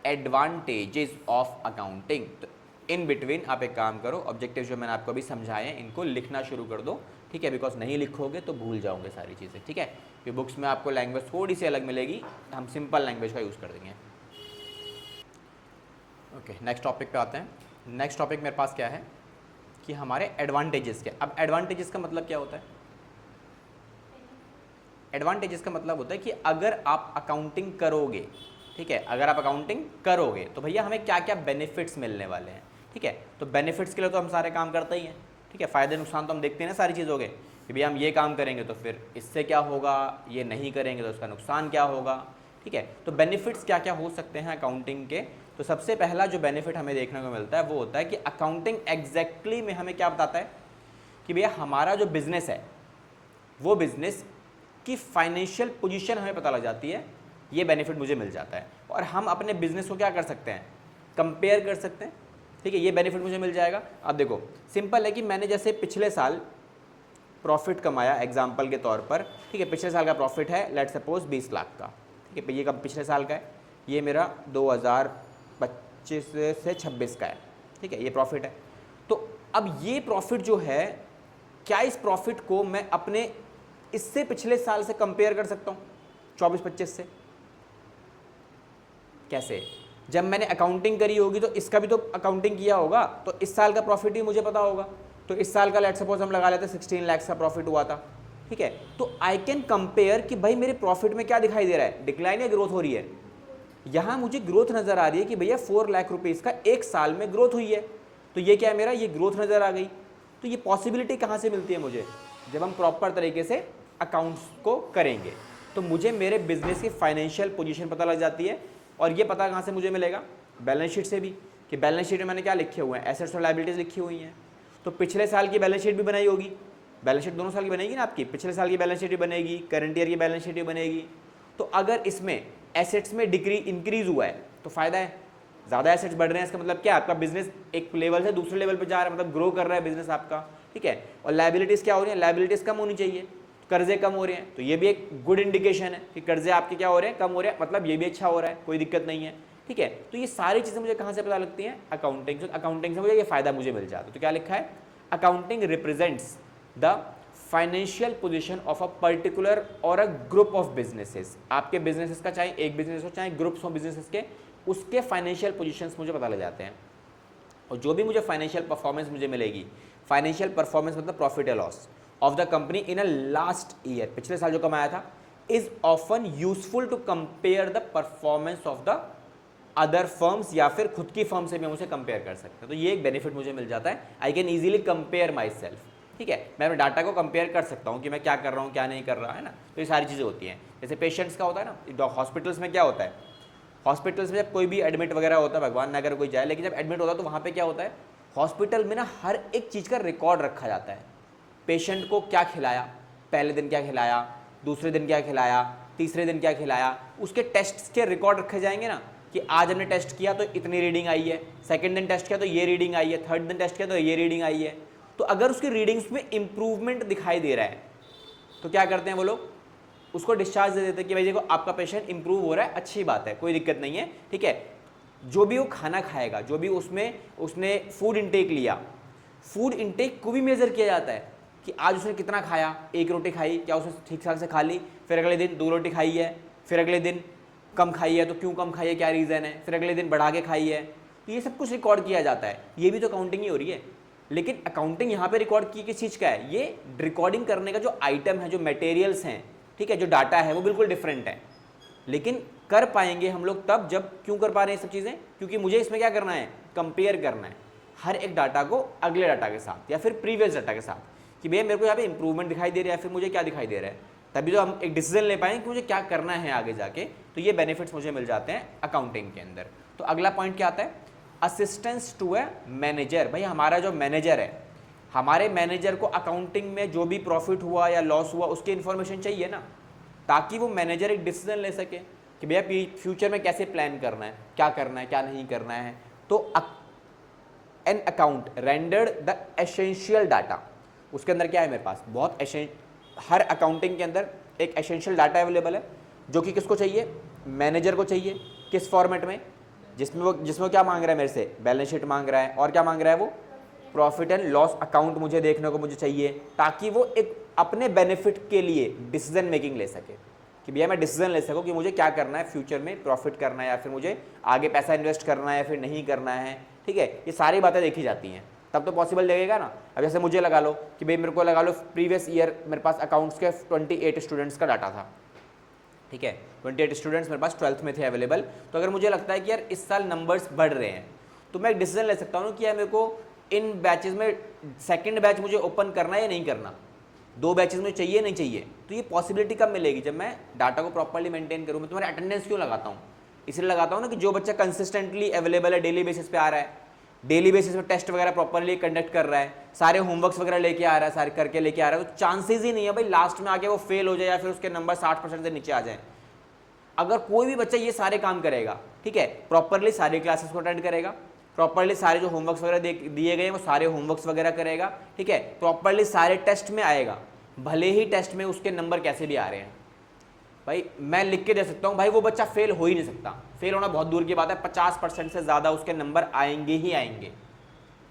advantages of accounting. तो इन बिटवीन आप एक काम करो, ऑब्जेक्टिव जो मैंने आपको अभी समझाए हैं इनको लिखना शुरू कर दो, ठीक है। बिकॉज नहीं लिखोगे तो भूल जाओगे सारी चीज़ें, ठीक है। कि बुक्स में आपको लैंग्वेज थोड़ी सी अलग मिलेगी, हम सिंपल लैंग्वेज का यूज़ कर देंगे। ओके, नेक्स्ट टॉपिक पे आते हैं। नेक्स्ट टॉपिक मेरे पास क्या है कि हमारे एडवांटेजेस क्या। अब एडवांटेजेस का मतलब क्या होता है? एडवांटेजेस का मतलब होता है कि अगर आप अकाउंटिंग करोगे, ठीक है, अगर आप अकाउंटिंग करोगे तो भैया हमें क्या क्या बेनिफिट्स मिलने वाले हैं, ठीक है। तो बेनिफिट्स के लिए तो हम सारे काम करते ही हैं, ठीक है। फ़ायदे नुकसान तो हम देखते हैं ना सारी चीज़ों के, कि भैया हम ये काम करेंगे तो फिर इससे क्या होगा, ये नहीं करेंगे तो उसका नुकसान क्या होगा, ठीक है। तो बेनिफिट्स क्या क्या हो सकते हैं अकाउंटिंग के? तो सबसे पहला जो बेनिफिट हमें देखने को मिलता है वो होता है कि अकाउंटिंग एग्जैक्टली में हमें क्या बताता है कि भैया हमारा जो बिजनेस है वो बिजनेस की फाइनेंशियल पोजीशन हमें पता लग जाती है, ये बेनिफिट मुझे मिल जाता है। और हम अपने बिजनेस को क्या कर सकते हैं? कंपेयर कर सकते हैं, ठीक है। ये बेनिफिट मुझे मिल जाएगा। अब देखो सिंपल है कि मैंने जैसे पिछले साल प्रॉफिट कमाया एग्जाम्पल के तौर पर, ठीक है, पिछले साल का प्रॉफिट है लेट सपोज 20 लाख का, ठीक है। ये कब पिछले साल का है? ये मेरा 2025 से 26 का है, ठीक है, ये प्रॉफिट है। तो अब ये प्रॉफिट जो है, क्या इस प्रॉफिट को मैं अपने इससे पिछले साल से कंपेयर कर सकता हूँ 24-25 से? कैसे? जब मैंने अकाउंटिंग करी होगी तो इसका भी तो अकाउंटिंग किया होगा, तो इस साल का प्रॉफिट भी मुझे पता होगा। तो इस साल का लेट सपोज हम लगा लेते हैं 16 लाख का प्रॉफिट हुआ था, ठीक है। तो आई कैन कंपेयर कि भाई मेरे प्रॉफिट में क्या दिखाई दे रहा है, डिक्लाइन या ग्रोथ हो रही है। यहाँ मुझे ग्रोथ नजर आ रही है कि भैया 4 लाख रुपीज़ का एक साल में ग्रोथ हुई है, तो ये क्या है मेरा, ये ग्रोथ नज़र आ गई। तो ये पॉसिबिलिटी कहाँ से मिलती है मुझे? जब हम प्रॉपर तरीके से अकाउंट्स को करेंगे तो मुझे मेरे बिजनेस की फाइनेंशियल पोजीशन पता लग जाती है। और ये पता कहाँ से मुझे मिलेगा? बैलेंस शीट से भी, कि बैलेंस शीट में मैंने क्या लिखे हुए हैं, एसेट्स और लायबिलिटीज़ लिखी हुई हैं। तो पिछले साल की बैलेंस शीट भी बनाई होगी, बैलेंस शीट दोनों साल की बनेगी ना आपकी, पिछले साल की बैलेंस शीट भी बनेगी, करंट ईयर की बैलेंस शीट भी बनेगी। तो अगर इसमें एसेट्स में इंक्रीज हुआ है तो फ़ायदा है, ज़्यादा एसेट्स बढ़ रहे हैं इसका मतलब क्या है, आपका बिजनेस एक लेवल से दूसरे लेवल पे जा रहा है, मतलब ग्रो कर रहा है बिजनेस आपका, ठीक है। और लायबिलिटीज़ क्या हो रही है, लायबिलिटीज़ कम होनी चाहिए, कर्जे कम हो रहे हैं, तो ये भी एक गुड इंडिकेशन है कि कर्जे आपके क्या हो रहे हैं, कम हो रहे हैं, मतलब ये भी अच्छा हो रहा है, कोई दिक्कत नहीं है, ठीक है। तो ये सारी चीज़ें मुझे कहाँ से पता लगती हैं, अकाउंटिंग से। अकाउंटिंग से मुझे ये फायदा मुझे मिल जाता है। तो क्या लिखा है, accounting represents the financial position of a particular और अ ग्रुप ऑफ बिजनेसेस। आपके बिजनेसेस का चाहे एक बिजनेस हो चाहे ग्रुप्स हो बिजनेसेस के, उसके फाइनेंशियल पोजीशंस मुझे पता लग जाते हैं। और जो भी मुझे फाइनेंशियल परफॉर्मेंस मुझे मिलेगी, फाइनेंशियल परफॉर्मेंस मतलब प्रॉफिट या loss of the company in a last year, पिछले साल जो कमाया था, is often useful to compare the performance of the other firms, या फिर खुद की फर्म से भी हम उसे कंपेयर कर सकते हैं। तो ये एक बेनिफिट मुझे मिल जाता है, I can easily compare my self, ठीक है। मैं अपने डाटा को कंपेयर कर सकता हूँ कि मैं क्या कर रहा हूँ क्या नहीं कर रहा है ना। तो ये सारी चीज़ें होती हैं। जैसे पेशेंट्स का होता है ना, हॉस्पिटल्स में क्या होता है, हॉस्पिटल्स में जब कोई भी एडमिट वगैरह होता है, भगवान न अगर कोई जाए, लेकिन जब एडमिट होता है तो वहाँ पे क्या होता है, हॉस्पिटल में ना हर एक चीज़ का रिकॉर्ड रखा जाता है। पेशेंट को क्या खिलाया, पहले दिन क्या खिलाया, दूसरे दिन क्या खिलाया, तीसरे दिन क्या खिलाया, उसके टेस्ट के रिकॉर्ड रखे जाएंगे ना, कि आज हमने टेस्ट किया तो इतनी रीडिंग आई है, सेकेंड दिन टेस्ट किया तो ये रीडिंग आई है, थर्ड दिन टेस्ट किया तो ये रीडिंग आई है। तो अगर उसकी रीडिंग्स में इंप्रूवमेंट दिखाई दे रहा है तो क्या करते हैं वो लोग, उसको डिस्चार्ज दे देते हैं कि भाई देखो आपका पेशेंट इंप्रूव हो रहा है, अच्छी बात है, कोई दिक्कत नहीं है, ठीक है। जो भी वो खाना खाएगा, जो भी उसमें उसने फूड इंटेक लिया, फूड इंटेक को भी मेजर किया जाता है कि आज उसने कितना खाया, एक रोटी खाई, क्या उसने ठीक ठाक से खा ली, फिर अगले दिन 2 रोटी खाई है, फिर अगले दिन कम खाई है तो क्यों कम खाई है, क्या रीज़न है, फिर अगले दिन बढ़ा के खाई है। तो ये सब कुछ रिकॉर्ड किया जाता है, ये भी तो अकाउंटिंग ही हो रही है। लेकिन अकाउंटिंग यहाँ पे रिकॉर्ड की किस चीज़ का है, ये रिकॉर्डिंग करने का जो आइटम है, जो मटेरियल्स हैं, ठीक है, जो डाटा है वो बिल्कुल डिफरेंट है। लेकिन कर पाएंगे हम लोग तब जब, क्यों कर पा रहे हैं सब चीज़ें, क्योंकि मुझे इसमें क्या करना है, कंपेयर करना है हर एक डाटा को अगले डाटा के साथ या फिर प्रीवियस डाटा के साथ, कि भैया मेरे को यहाँ पे इंप्रूवमेंट दिखाई दे रहा है, फिर मुझे क्या दिखाई दे रहा है, तभी तो हम एक डिसीजन ले पाएंगे कि मुझे क्या करना है आगे जाके। तो ये बेनिफिट्स मुझे मिल जाते हैं अकाउंटिंग के अंदर। तो अगला पॉइंट क्या आता है, असिस्टेंस टू ए मैनेजर। भाई हमारा जो मैनेजर है, हमारे मैनेजर को अकाउंटिंग में जो भी प्रॉफिट हुआ या लॉस हुआ उसकी इन्फॉर्मेशन चाहिए ना, ताकि वो मैनेजर एक डिसीजन ले सके कि भैया फ्यूचर में कैसे प्लान करना है, क्या करना है क्या नहीं करना है। तो an account rendered the essential data, उसके अंदर क्या है मेरे पास, बहुत हर अकाउंटिंग के अंदर एक एसेंशियल डाटा अवेलेबल है, जो कि किसको चाहिए, मैनेजर को चाहिए। किस फॉर्मेट में, जिसमें वो क्या मांग रहा है मेरे से, बैलेंस शीट मांग रहा है, और क्या मांग रहा है वो, प्रॉफिट एंड लॉस अकाउंट मुझे देखने को मुझे चाहिए, ताकि वो एक अपने बेनिफिट के लिए डिसीजन मेकिंग ले सके कि भैया मैं डिसीजन ले सकूं कि मुझे क्या करना है, फ्यूचर में प्रॉफिट करना है या फिर मुझे आगे पैसा इन्वेस्ट करना है या फिर नहीं करना है, ठीक है। ये सारी बातें देखी जाती हैं, तब तो पॉसिबल लगेगा ना। अब जैसे मुझे लगा लो कि भाई मेरे को लगा लो प्रीवियस ईयर मेरे पास अकाउंट्स के 28 स्टूडेंट्स का डाटा था, ठीक है, 28 स्टूडेंट्स मेरे पास 12th में थे अवेलेबल। तो अगर मुझे लगता है कि यार इस साल नंबर्स बढ़ रहे हैं, तो मैं एक डिसीजन ले सकता हूँ कि यार मेरे को इन बैचेस में सेकंड बैच मुझे ओपन करना है या नहीं करना, 2 बैचेस में चाहिए नहीं चाहिए। तो ये पॉसिबिलिटी कब मिलेगी, जब मैं डाटा को प्रॉपर्ली मेंटेन करूँ। मैं तुम्हारे अटेंडेंस क्यों लगाता हूँ, इसलिए लगाता हूँ ना कि जो बच्चा कंसिस्टेंटली अवेलेबल है, डेली बेसिस पे आ रहा है, डेली बेसिस पे टेस्ट वगैरह प्रॉपर्ली कंडक्ट कर रहा है, सारे होमवर्क्स वगैरह लेके आ रहा है, सारे करके लेके आ रहा है, तो चांसेस ही नहीं है भाई लास्ट में आके वो फेल हो जाए या फिर उसके नंबर 60% से नीचे आ जाए। अगर कोई भी बच्चा ये सारे काम करेगा, ठीक है, प्रॉपर्ली सारी क्लासेस को अटेंड करेगा, प्रॉपर्ली सारे जो होमवर्क्स वगैरह दिए गए हैं वो सारे होमवर्क्स वगैरह करेगा, ठीक है, प्रॉपर्ली सारे टेस्ट में आएगा, भले ही टेस्ट में उसके नंबर कैसे भी आ रहे हैं, भाई मैं लिख के दे सकता हूँ भाई वो बच्चा फेल हो ही नहीं सकता, फेल होना बहुत दूर की बात है, 50% से ज़्यादा उसके नंबर आएंगे ही आएंगे,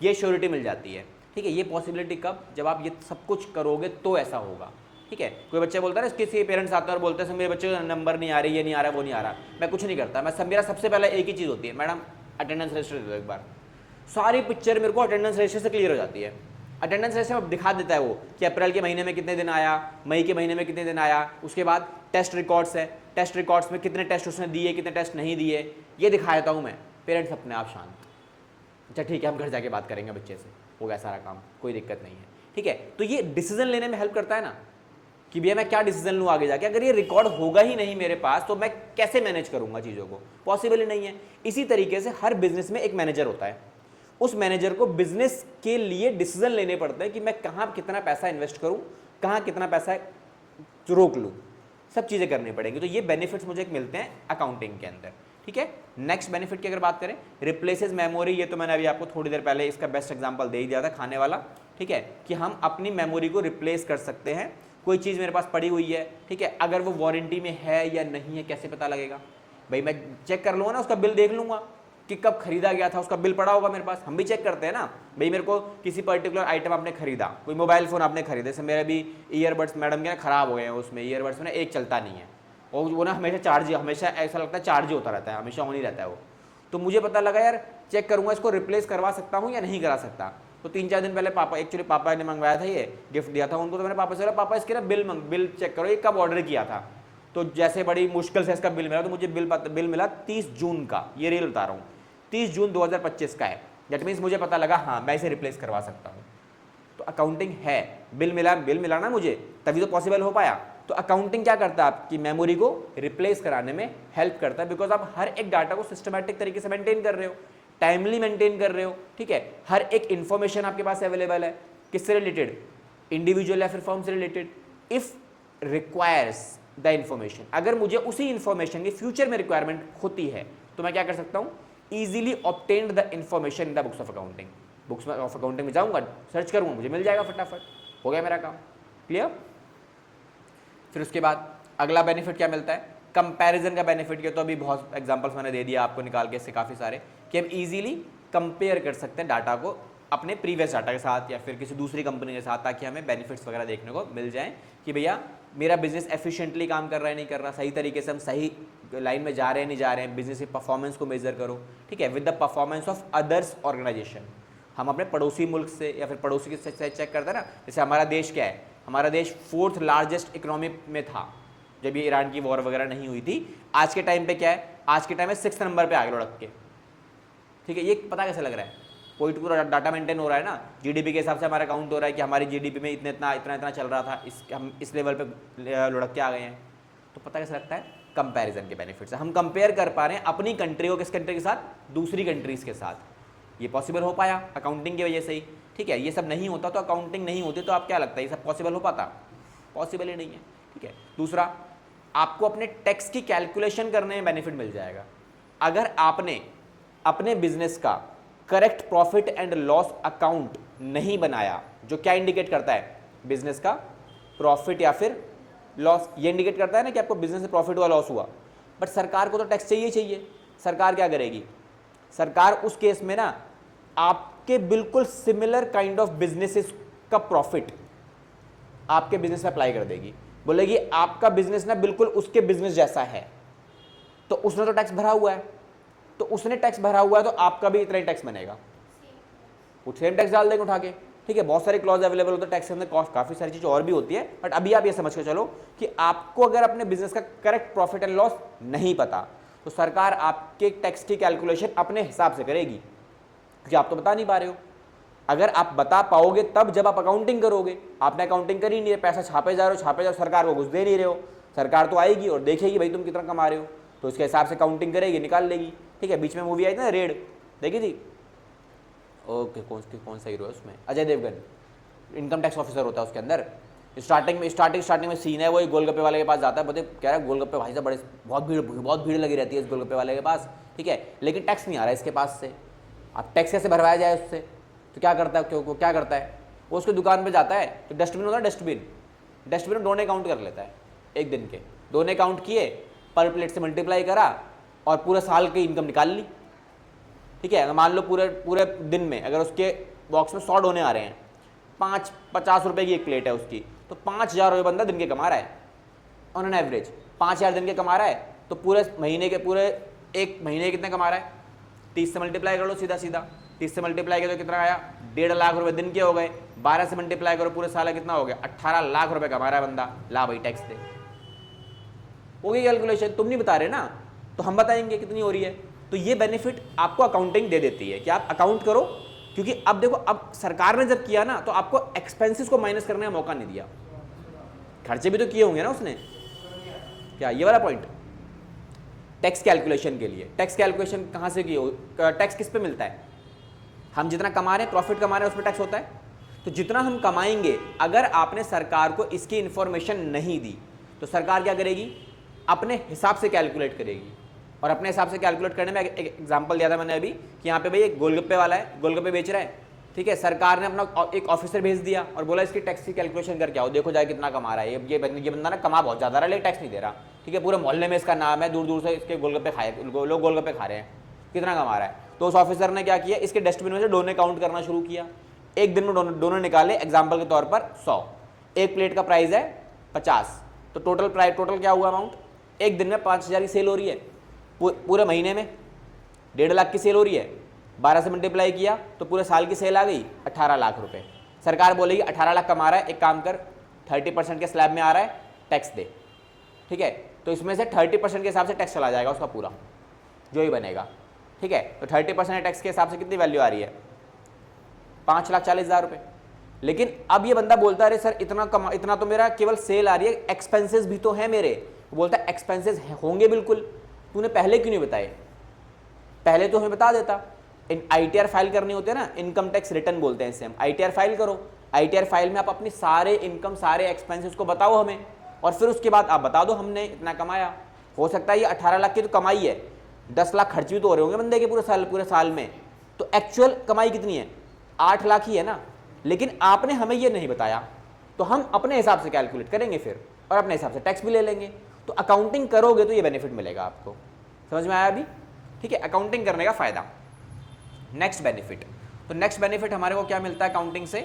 ये श्योरिटी मिल जाती है, ठीक है। ये पॉसिबिलिटी कब, जब आप ये सब कुछ करोगे तो ऐसा होगा, ठीक है। कोई बच्चा बोलता है ना, किसी पेरेंट्स आते हैं और बोलते हैं मेरे बच्चे का नंबर नहीं आ रही, ये नहीं आ रहा, वो नहीं आ रहा, मैं कुछ नहीं करता, मेरा सबसे पहले एक ही चीज़ होती है, मैडम अटेंडेंस रजिस्टर दे दो एक बार, सारी पिक्चर मेरे को अटेंडेंस रजिस्टर से क्लियर हो जाती है। अटेंडेंस रजिस्टर में दिखा देता है वो कि अप्रैल के महीने में कितने दिन आया, मई के महीने में कितने दिन आया, उसके बाद टेस्ट रिकॉर्ड्स है, टेस्ट रिकॉर्ड्स में कितने टेस्ट उसने दिए, कितने टेस्ट नहीं दिए, ये दिखा देता हूँ मैं। पेरेंट्स अपने आप शांत, अच्छा ठीक है हम घर जाके बात करेंगे बच्चे से, हो गया सारा काम, कोई दिक्कत नहीं है, ठीक है। तो ये डिसीजन लेने में हेल्प करता है ना कि भैया मैं क्या डिसीजन लूँ आगे जाके, अगर ये रिकॉर्ड होगा ही नहीं मेरे पास तो मैं कैसे मैनेज करूँगा चीज़ों को, पॉसिबल ही नहीं है। इसी तरीके से हर बिजनेस में एक मैनेजर होता है, उस मैनेजर को बिजनेस के लिए डिसीजन लेने पड़ते हैं कि मैं कहाँ कितना पैसा इन्वेस्ट करूँ, कहाँ कितना पैसा रोक लूँ, सब चीज़ें करनी पड़ेंगी। तो ये बेनिफिट्स मुझे मिलते हैं अकाउंटिंग के अंदर, ठीक है। नेक्स्ट बेनिफिट की अगर बात करें, रिप्लेसेस मेमोरी, ये तो मैंने अभी आपको थोड़ी देर पहले इसका बेस्ट एग्जांपल दे ही दिया था, खाने वाला, ठीक है, कि हम अपनी मेमोरी को रिप्लेस कर सकते हैं। कोई चीज़ मेरे पास पड़ी हुई है, ठीक है, अगर वो वारंटी में है या नहीं है, कैसे पता लगेगा भाई? मैं चेक कर लूँगा ना, उसका बिल देख लूँगा कि कब खरीदा गया था, उसका बिल पड़ा होगा मेरे पास। हम भी चेक करते हैं ना भाई, मेरे को किसी पर्टिकुलर आइटम आपने खरीदा, कोई मोबाइल फ़ोन आपने खरीदा, जैसे मेरे भी ईयरबड्स मैडम के ना ख़राब हो गए हैं, उसमें ईयरबड्स में ना एक चलता नहीं है, और वो ना हमेशा चार्ज, हमेशा ऐसा लगता है चार्ज ही होता रहता है, हमेशा ऑन ही रहता है वो। तो मुझे पता लगा यार, चेक करूँगा इसको रिप्लेस करवा सकता हूँ या नहीं करा सकता। तो 3-4 दिन पहले एक्चुअली पापा ने मंगवाया था, ये गिफ्ट दिया था उनको, तो मैंने पापा से बोला पापा इसके ना बिल चेक करो, ये कब ऑर्डर किया था। तो जैसे बड़ी मुश्किल से इसका बिल मिला, तो मुझे बिल मिला 30 जून का, ये रियल बता रहा हूँ, 30 जून 2025 का है। दैट मीन्स मुझे पता लगा हाँ मैं इसे रिप्लेस करवा सकता हूँ। तो अकाउंटिंग है, बिल मिला ना मुझे, तभी तो पॉसिबल हो पाया। तो अकाउंटिंग क्या करता है, आपकी मेमोरी को रिप्लेस कराने में हेल्प करता है, बिकॉज आप हर एक डाटा को सिस्टमैटिक तरीके से मेंटेन कर रहे हो, टाइमली मेंटेन कर रहे हो, ठीक है। हर एक इंफॉर्मेशन आपके पास अवेलेबल है, किससे रिलेटेड, इंडिविजुअल या फिर फर्म से related. If requires the information, अगर मुझे उसी इंफॉर्मेशन की फ्यूचर में रिक्वायरमेंट होती है, तो मैं क्या कर सकता हूँ, easily obtained the information in the books of accounting. Books of accounting में जाऊँगा, सर्च करूँगा, मुझे मिल जाएगा फटाफट, हो गया मेरा काम। क्लियर। फिर उसके बाद अगला बेनिफिट क्या मिलता है, कंपैरिजन का बेनिफिट। के तो अभी बहुत एग्जांपल्स मैंने दे दिया आपको निकाल के, इससे काफ़ी सारे, कि हम इजीली कंपेयर कर सकते हैं डाटा को अपने प्रीवियस डाटा के साथ या फिर किसी दूसरी कंपनी के साथ, ताकि हमें बेनिफिट्स वगैरह देखने को मिल जाएं कि भैया मेरा बिजनेस एफिशिएंटली काम कर रहा है नहीं कर रहा, सही तरीके से हम सही लाइन में जा रहे हैं नहीं जा रहे हैं। बिजनेस की परफॉर्मेंस को मेजर करो, ठीक है, with the performance of others organisation. हम अपने पड़ोसी मुल्क से या फिर पड़ोसी के से चेक करते हैं ना, जैसे हमारा देश क्या है, हमारा देश 4th लार्जेस्ट इकोनॉमी में था जब ये ईरान की वॉर वगैरह नहीं हुई थी। आज के टाइम पे क्या है, आज के टाइम में 6th नंबर पे आ गए लुढ़क के, ठीक है। ये पता कैसे लग रहा है, कोई पूरा डाटा मेंटेन हो रहा है ना, जीडीपी के हिसाब से हमारा काउंट हो रहा है कि हमारी जीडीपी में इतना चल रहा था, हम इस लेवल पे लुढ़क के आ गए हैं। तो पता कैसे लगता है, कंपैरिजन के बेनिफिट से हम कंपेयर कर पा रहे हैं अपनी कंट्री को किस कंट्री के साथ, दूसरी कंट्रीज़ के साथ। ये पॉसिबल हो पाया अकाउंटिंग की वजह से ही, ठीक है। ये सब नहीं होता तो, अकाउंटिंग नहीं होती तो आप क्या लगता है ये सब पॉसिबल हो पाता, पॉसिबल ही नहीं है, ठीक है। दूसरा, आपको अपने टैक्स की कैलकुलेशन करने में बेनिफिट मिल जाएगा। अगर आपने अपने बिजनेस का correct profit and loss account नहीं बनाया, जो क्या इंडिकेट करता है, बिजनेस का प्रॉफिट या फिर लॉस, ये इंडिकेट करता है ना कि आपको बिजनेस में प्रॉफिट हुआ लॉस हुआ, बट सरकार को तो टैक्स चाहिए चाहिए। सरकार क्या करेगी, सरकार उस केस में ना आपके बिल्कुल सिमिलर काइंड ऑफ बिजनेसेस का प्रॉफिट आपके बिजनेस में अप्लाई कर देगी, बोलेगी आपका बिजनेस ना बिल्कुल उसके बिजनेस जैसा है, तो उसने तो टैक्स भरा हुआ है, तो उसने टैक्स भरा हुआ है तो आपका भी इतना ही टैक्स बनेगा, वो सेम टैक्स डाल देंगे उठा के, ठीक है। बहुत सारे क्लॉज अवेलेबल होते हैं टैक्स के अंदर, कॉस्ट काफ़ी सारी चीज़ और भी होती है, बट अभी आप ये समझ के चलो कि आपको अगर अपने बिजनेस का करेक्ट प्रॉफिट एंड लॉस नहीं पता, तो सरकार आपके टैक्स की कैलकुलेशन अपने हिसाब से करेगी, क्योंकि आप तो बता नहीं पा रहे हो। अगर आप बता पाओगे तब जब आप अकाउंटिंग करोगे, आपने अकाउंटिंग करी नहीं है, पैसा छापे जा रहे हो, सरकार को घुस दे नहीं रहे हो, सरकार तो आएगी और देखेगी भाई तुम कितना कमा रहे हो, तो इसके हिसाब से काउंटिंग करेगी, निकाल लेगी, ठीक है। बीच में मूवी आई थी ना रेड, देखी थी, ओके, कौन सा हीरो है उसमें, Ajay Devgan, income tax officer होता है उसके अंदर। स्टार्टिंग में सीन है, वो गोलगप्पे वाले के पास जाता है, बोलते कह रहा है गोलगप्पे भाई साहब बहुत भीड़ लगी रहती है इस गोलगप्पे वाले के पास, ठीक है, लेकिन टैक्स नहीं आ रहा है इसके पास से, अब टैक्स कैसे भरवाया जाए उससे, तो क्या करता है, क्या करता है वो, उसकी दुकान पे जाता है, तो डस्टबिन होता है, डस्टबिन में दोनों काउंट कर लेता है, एक दिन के दोनों काउंट किए, पर प्लेट से मल्टीप्लाई करा और पूरे साल की इनकम निकाल ली, ठीक है। मान लो पूरे दिन में अगर उसके बॉक्स में 100 डोने आ रहे हैं, 50 रुपये की एक प्लेट है उसकी, तो 5,000 रुपये बंदा दिन के कमा रहा है ऑन एन एवरेज, 5,000 दिन के कमा रहा है, तो पूरे एक महीने कितने कमा रहा है, 30 से मल्टीप्लाई कर लो सीधा 30 से मल्टीप्लाई करो कितना आया, 1.5 लाख रुपए दिन के हो गए, 12 से मल्टीप्लाई करो पूरे साल कितना हो गया, 18 लाख रुपए कमा रहा है बंदा, ला भाई टैक्स दे, हो गई कैलकुलेशन। तुम नहीं बता रहे ना, तो हम बताएंगे कितनी हो रही है। तो ये बेनिफिट आपको अकाउंटिंग दे देती है कि आप अकाउंट करो, क्योंकि अब देखो, अब सरकार ने जब किया ना तो आपको एक्सपेंसेस को माइनस करने का मौका नहीं दिया, खर्चे भी तो किए होंगे ना उसने, क्या ये वाला पॉइंट, टैक्स कैलकुलेशन के लिए। टैक्स कैलकुलेशन कहाँ से की हो, टैक्स किस पे मिलता है, हम जितना कमा रहे हैं, प्रॉफिट कमा रहे हैं, उस पर टैक्स होता है। तो जितना हम कमाएंगे, अगर आपने सरकार को इसकी इंफॉर्मेशन नहीं दी, तो सरकार क्या करेगी, अपने हिसाब से कैलकुलेट करेगी और अपने हिसाब से कैलकुलेट करने में एक एग्जांपल दिया था मैंने अभी कि यहाँ पे भाई एक गोलगप्पे वाला है, गोलगप्पे बेच रहा है, ठीक है। सरकार ने अपना एक ऑफिसर भेज दिया और बोला इसकी टैक्स की कैलकुलेशन करके आओ, देखो जाए कितना कमा रहा है ये बंदा ना, कमा बहुत ज़्यादा रहा है लेकिन टैक्स नहीं दे रहा, ठीक है। पूरे मोहल्ले में इसका नाम है, दूर दूर से इसके गोलगप्पे खाए, लोग गोलगप्पे खा रहे हैं, कितना कमा रहा है। तो उस ऑफिसर ने क्या किया, इसके डस्टबिन में से डोने काउंट करना शुरू किया। एक दिन में डोने निकाले, एग्जाम्पल के तौर पर 100, एक प्लेट का प्राइस है 50, तो टोटल क्या हुआ अमाउंट, एक दिन में 5000 की सेल हो रही है, पूरे महीने में 1.5 लाख की सेल हो रही है, 12 से मल्टीप्लाई किया तो पूरे साल की सेल आ गई 18 लाख रुपए। सरकार बोलेगी 18 लाख कमा रहा है, एक काम कर 30% के स्लैब में आ रहा है, टैक्स दे, ठीक है। तो इसमें से 30% के हिसाब से टैक्स चला जाएगा उसका पूरा जो ही बनेगा, ठीक है। तो 30% टैक्स के हिसाब से कितनी वैल्यू आ रही है, 5,40,000 रुपये। लेकिन अब ये बंदा बोलता है अरे सर इतना तो मेरा केवल सेल आ रही है, एक्सपेंसेस भी तो है मेरे। बोलता है एक्सपेंसेस होंगे बिल्कुल, तूने पहले क्यों नहीं बताए, पहले तो हमें बता देता। ITR फाइल करनी होती है ना, इनकम टैक्स रिटर्न बोलते हैं इसे हम, ITR फाइल करो। ITR फाइल में आप अपनी सारे इनकम सारे एक्सपेंसेस को बताओ हमें, और फिर उसके बाद आप बता दो हमने इतना कमाया। हो सकता है ये 18 लाख की तो कमाई है, 10 लाख खर्च भी तो हो रहे होंगे बंदे के पूरे साल में, तो एक्चुअल कमाई कितनी है, 8 लाख ही है ना। लेकिन आपने हमें ये नहीं बताया, तो हम अपने हिसाब से कैलकुलेट करेंगे फिर, और अपने हिसाब से टैक्स भी ले लेंगे। तो अकाउंटिंग करोगे तो ये बेनिफिट मिलेगा आपको, समझ में आया अभी, ठीक है। अकाउंटिंग करने का फायदा। नेक्स्ट बेनिफिट, तो नेक्स्ट बेनिफिट हमारे को क्या मिलता है अकाउंटिंग से,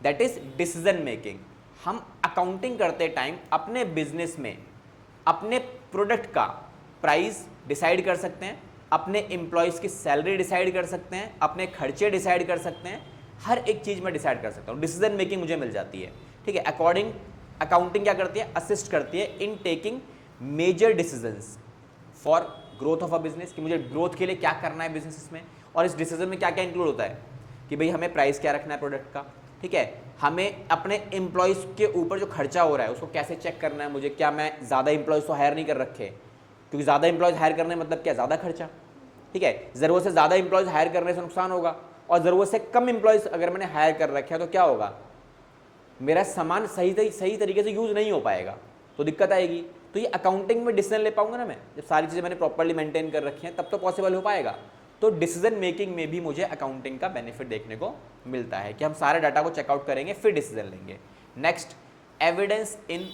दैट इज डिसीजन मेकिंग। हम अकाउंटिंग करते टाइम अपने बिजनेस में अपने प्रोडक्ट का प्राइस डिसाइड कर सकते हैं, अपने एम्प्लॉयज़ की सैलरी डिसाइड कर सकते हैं, अपने खर्चे डिसाइड कर सकते हैं, हर एक चीज़ में डिसाइड कर सकता हूँ, डिसीजन मेकिंग मुझे मिल जाती है, ठीक है। अकाउंटिंग क्या करती है, असिस्ट करती है in taking major decisions for growth of a business, कि मुझे ग्रोथ के लिए क्या करना है बिजनेस में, और इस डिसीजन में क्या क्या इंक्लूड होता है कि भाई हमें प्राइस क्या रखना है प्रोडक्ट का, ठीक है। हमें अपने एम्प्लॉयज़ के ऊपर जो खर्चा हो रहा है उसको कैसे चेक करना है मुझे, क्या मैं ज़्यादा एम्प्लॉयज़ तो हायर नहीं कर रखे, क्योंकि ज़्यादा एम्प्लॉयज़ हायर करने मतलब क्या, ज़्यादा खर्चा, ठीक है। ज़रूरत से ज़्यादा एम्प्लॉयज़ हायर करने से नुकसान होगा, और ज़रूरत से कम एम्प्लॉयज़ अगर मैंने हायर कर रखे हैं तो क्या होगा, मेरा सामान सही तरीके से यूज़ नहीं हो पाएगा, तो दिक्कत आएगी। तो ये अकाउंटिंग में डिसीजन ले पाऊंगा ना मैं, जब सारी चीज़ें मैंने प्रॉपर्ली मेंटेन कर रखी हैं तब तो पॉसिबल हो पाएगा। तो डिसीजन मेकिंग में भी मुझे अकाउंटिंग का बेनिफिट देखने को मिलता है कि हम सारे डाटा को चेकआउट करेंगे फिर डिसीजन लेंगे। Next, evidence in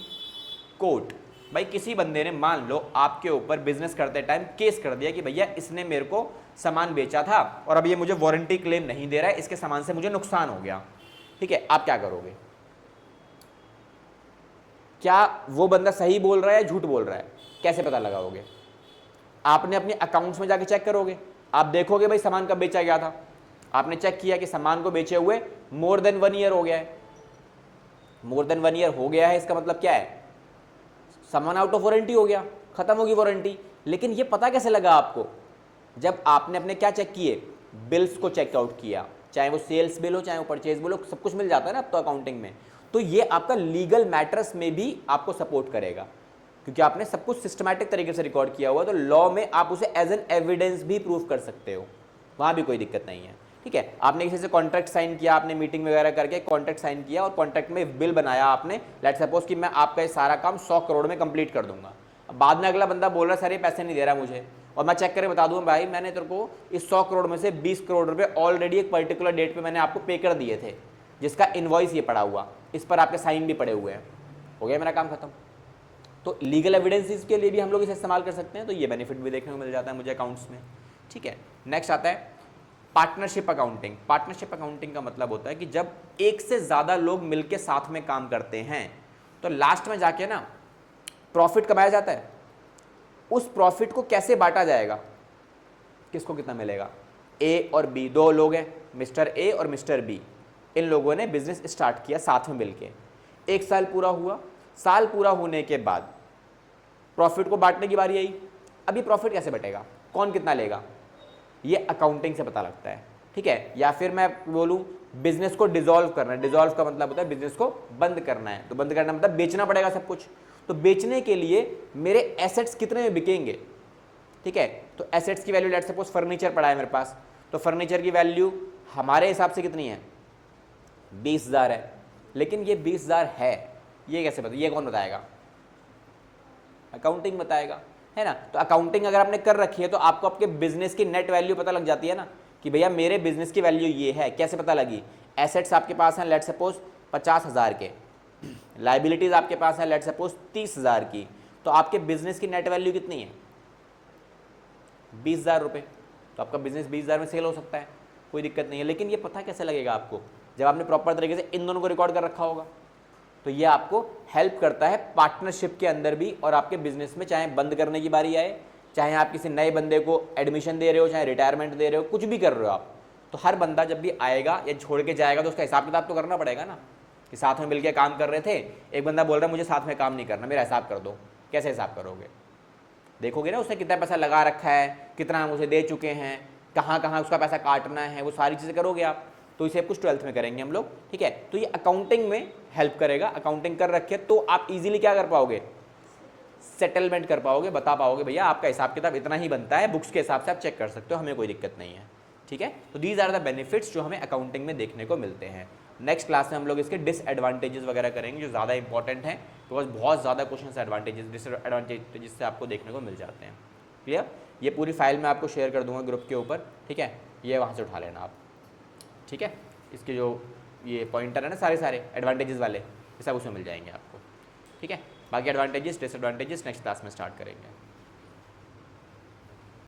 court. भाई किसी बंदे ने मान लो आपके ऊपर बिजनेस करते टाइम केस कर दिया कि भैया इसने मेरे को सामान बेचा था और अब ये मुझे वारंटी क्लेम नहीं दे रहा है, इसके सामान से मुझे नुकसान हो गया, ठीक है। आप क्या करोगे, क्या वो बंदा सही बोल रहा है झूठ बोल रहा है, कैसे पता लगाओगे? आपने अपने अकाउंट्स में जाके चेक करोगे, आप देखोगे भाई सामान कब बेचा गया था, आपने चेक किया कि सामान को बेचे हुए मोर देन 1 ईयर हो गया है। मोर देन 1 ईयर हो गया है इसका मतलब क्या है, सामान आउट ऑफ वारंटी हो गया, खत्म होगी वारंटी। लेकिन ये पता कैसे लगा आपको, जब आपने अपने क्या चेक किए, बिल्स को चेकआउट किया, चाहे वो सेल्स बिल हो चाहे वो परचेज बिल हो, सब कुछ मिल जाता है ना अब तो अकाउंटिंग में। तो ये आपका लीगल मैटर्स में भी आपको सपोर्ट करेगा, क्योंकि आपने सब कुछ सिस्टमैटिक तरीके से रिकॉर्ड किया हुआ है, तो लॉ में आप उसे एज एन एविडेंस भी प्रूव कर सकते हो, वहाँ भी कोई दिक्कत नहीं है, ठीक है। आपने किसी से कॉन्ट्रैक्ट साइन किया, आपने मीटिंग वगैरह करके कॉन्ट्रैक्ट साइन किया और कॉन्ट्रैक्ट में बिल बनाया आपने, लेट सपोज कि मैं आपका ये सारा काम 100 करोड़ में कंप्लीट कर दूंगा। अब बाद में अगला बंदा बोल रहा है सर ये पैसे नहीं दे रहा मुझे, और मैं चेक करके बता दूंगा भाई मैंने तेरे को इस 100 करोड़ में से 20 करोड़ रुपए ऑलरेडी एक पर्टिकुलर डेट पे मैंने आपको पे कर दिए थे, जिसका इनवॉइस ये पड़ा हुआ, इस पर आपके साइन भी पड़े हुए हैं, हो गया मेरा काम खत्म। तो लीगल एविडेंसेस के लिए भी हम लोग इसे इस्तेमाल कर सकते हैं, तो ये बेनिफिट भी देखने को मिल जाता है मुझे अकाउंट्स में, ठीक है। नेक्स्ट आता है पार्टनरशिप अकाउंटिंग। पार्टनरशिप अकाउंटिंग का मतलब होता है कि जब एक से ज़्यादा लोग मिलकर साथ में काम करते हैं तो लास्ट में जाके ना प्रॉफिट कमाया जाता है, उस प्रॉफिट को कैसे बांटा जाएगा, किसको कितना मिलेगा। ए और बी, 2 लोग हैं, मिस्टर ए और मिस्टर बी, इन लोगों ने बिजनेस स्टार्ट किया साथ में मिलके, 1 साल पूरा हुआ, साल पूरा होने के बाद प्रॉफिट को बांटने की बारी आई। अब ये प्रॉफिट कैसे बटेगा, कौन कितना लेगा, ये अकाउंटिंग से पता लगता है, ठीक है। या फिर मैं बोलूं बिजनेस को डिसॉल्व करना है, डिसॉल्व का मतलब होता है बिजनेस को बंद करना है, तो बंद करना मतलब बेचना पड़ेगा सब कुछ, तो बेचने के लिए मेरे एसेट्स कितने में बिकेंगे, ठीक है। तो एसेट्स की वैल्यू लेट सपोज फर्नीचर पड़ा है मेरे पास, तो फर्नीचर की वैल्यू हमारे हिसाब से कितनी है, 20,000 है, लेकिन ये 20,000 है, ये कैसे बताइए, ये कौन बताएगा, अकाउंटिंग बताएगा, है ना। तो अकाउंटिंग अगर आपने कर रखी है तो आपको आपके बिजनेस की नेट वैल्यू पता लग जाती है ना, कि भैया मेरे बिजनेस की वैल्यू ये है। कैसे पता लगी? एसेट्स आपके पास हैं लेट सपोज 50,000 के, लाइबिलिटीज आपके पास है लेट सपोज 30,000 की, तो आपके बिजनेस की नेट वैल्यू कितनी है? 20,000 रुपये। तो आपका बिजनेस 20,000 में सेल हो सकता है, कोई दिक्कत नहीं है। लेकिन ये पता कैसे लगेगा आपको? जब आपने प्रॉपर तरीके से इन दोनों को रिकॉर्ड कर रखा होगा। तो ये आपको हेल्प करता है पार्टनरशिप के अंदर भी और आपके बिजनेस में, चाहे बंद करने की बारी आए, चाहे आप किसी नए बंदे को एडमिशन दे रहे हो, चाहे रिटायरमेंट दे रहे हो, कुछ भी कर रहे हो आप, तो हर बंदा जब भी आएगा या छोड़ के जाएगा तो उसका हिसाब किताब तो करना पड़ेगा ना, कि साथ में मिलकर काम कर रहे थे, एक बंदा बोल रहा है मुझे साथ में काम नहीं करना, मेरा हिसाब कर दो। कैसे हिसाब करोगे? देखोगे ना उसने कितना पैसा लगा रखा है, कितना हम उसे दे चुके हैं, कहाँ कहाँ उसका पैसा काटना है, वो सारी चीज़ें करोगे आप। तो इसे कुछ 12th में करेंगे हम लोग, ठीक है। तो ये अकाउंटिंग में हेल्प करेगा। अकाउंटिंग कर रखे तो आप इजीली क्या कर पाओगे? सेटलमेंट कर पाओगे, बता पाओगे भैया आपका हिसाब किताब इतना ही बनता है, बुक्स के हिसाब से आप चेक कर सकते हो, हमें कोई दिक्कत नहीं है, ठीक है। तो दीज आर द बेनिफिट्स जो हमें अकाउंटिंग में देखने को मिलते हैं। नेक्स्ट क्लास में हम लोग इसके डिसएडवांटेजेस वगैरह करेंगे जो ज़्यादा इंपॉर्टेंट हैं, बिकॉज बहुत ज़्यादा क्वेश्चन एडवांटेजेस डिसएडवांटेजेस से आपको देखने को मिल जाते हैं। क्लियर? ये पूरी फाइल मैं आपको शेयर कर दूंगा ग्रुप के ऊपर, ठीक है, ये वहाँ से उठा लेना आप, ठीक है। इसके जो ये पॉइंटर है ना सारे एडवांटेजेस वाले, ये सब उसमें मिल जाएंगे आपको, ठीक है। बाकी एडवांटेजेस डिसएडवांटेजेस नेक्स्ट क्लास में स्टार्ट करेंगे।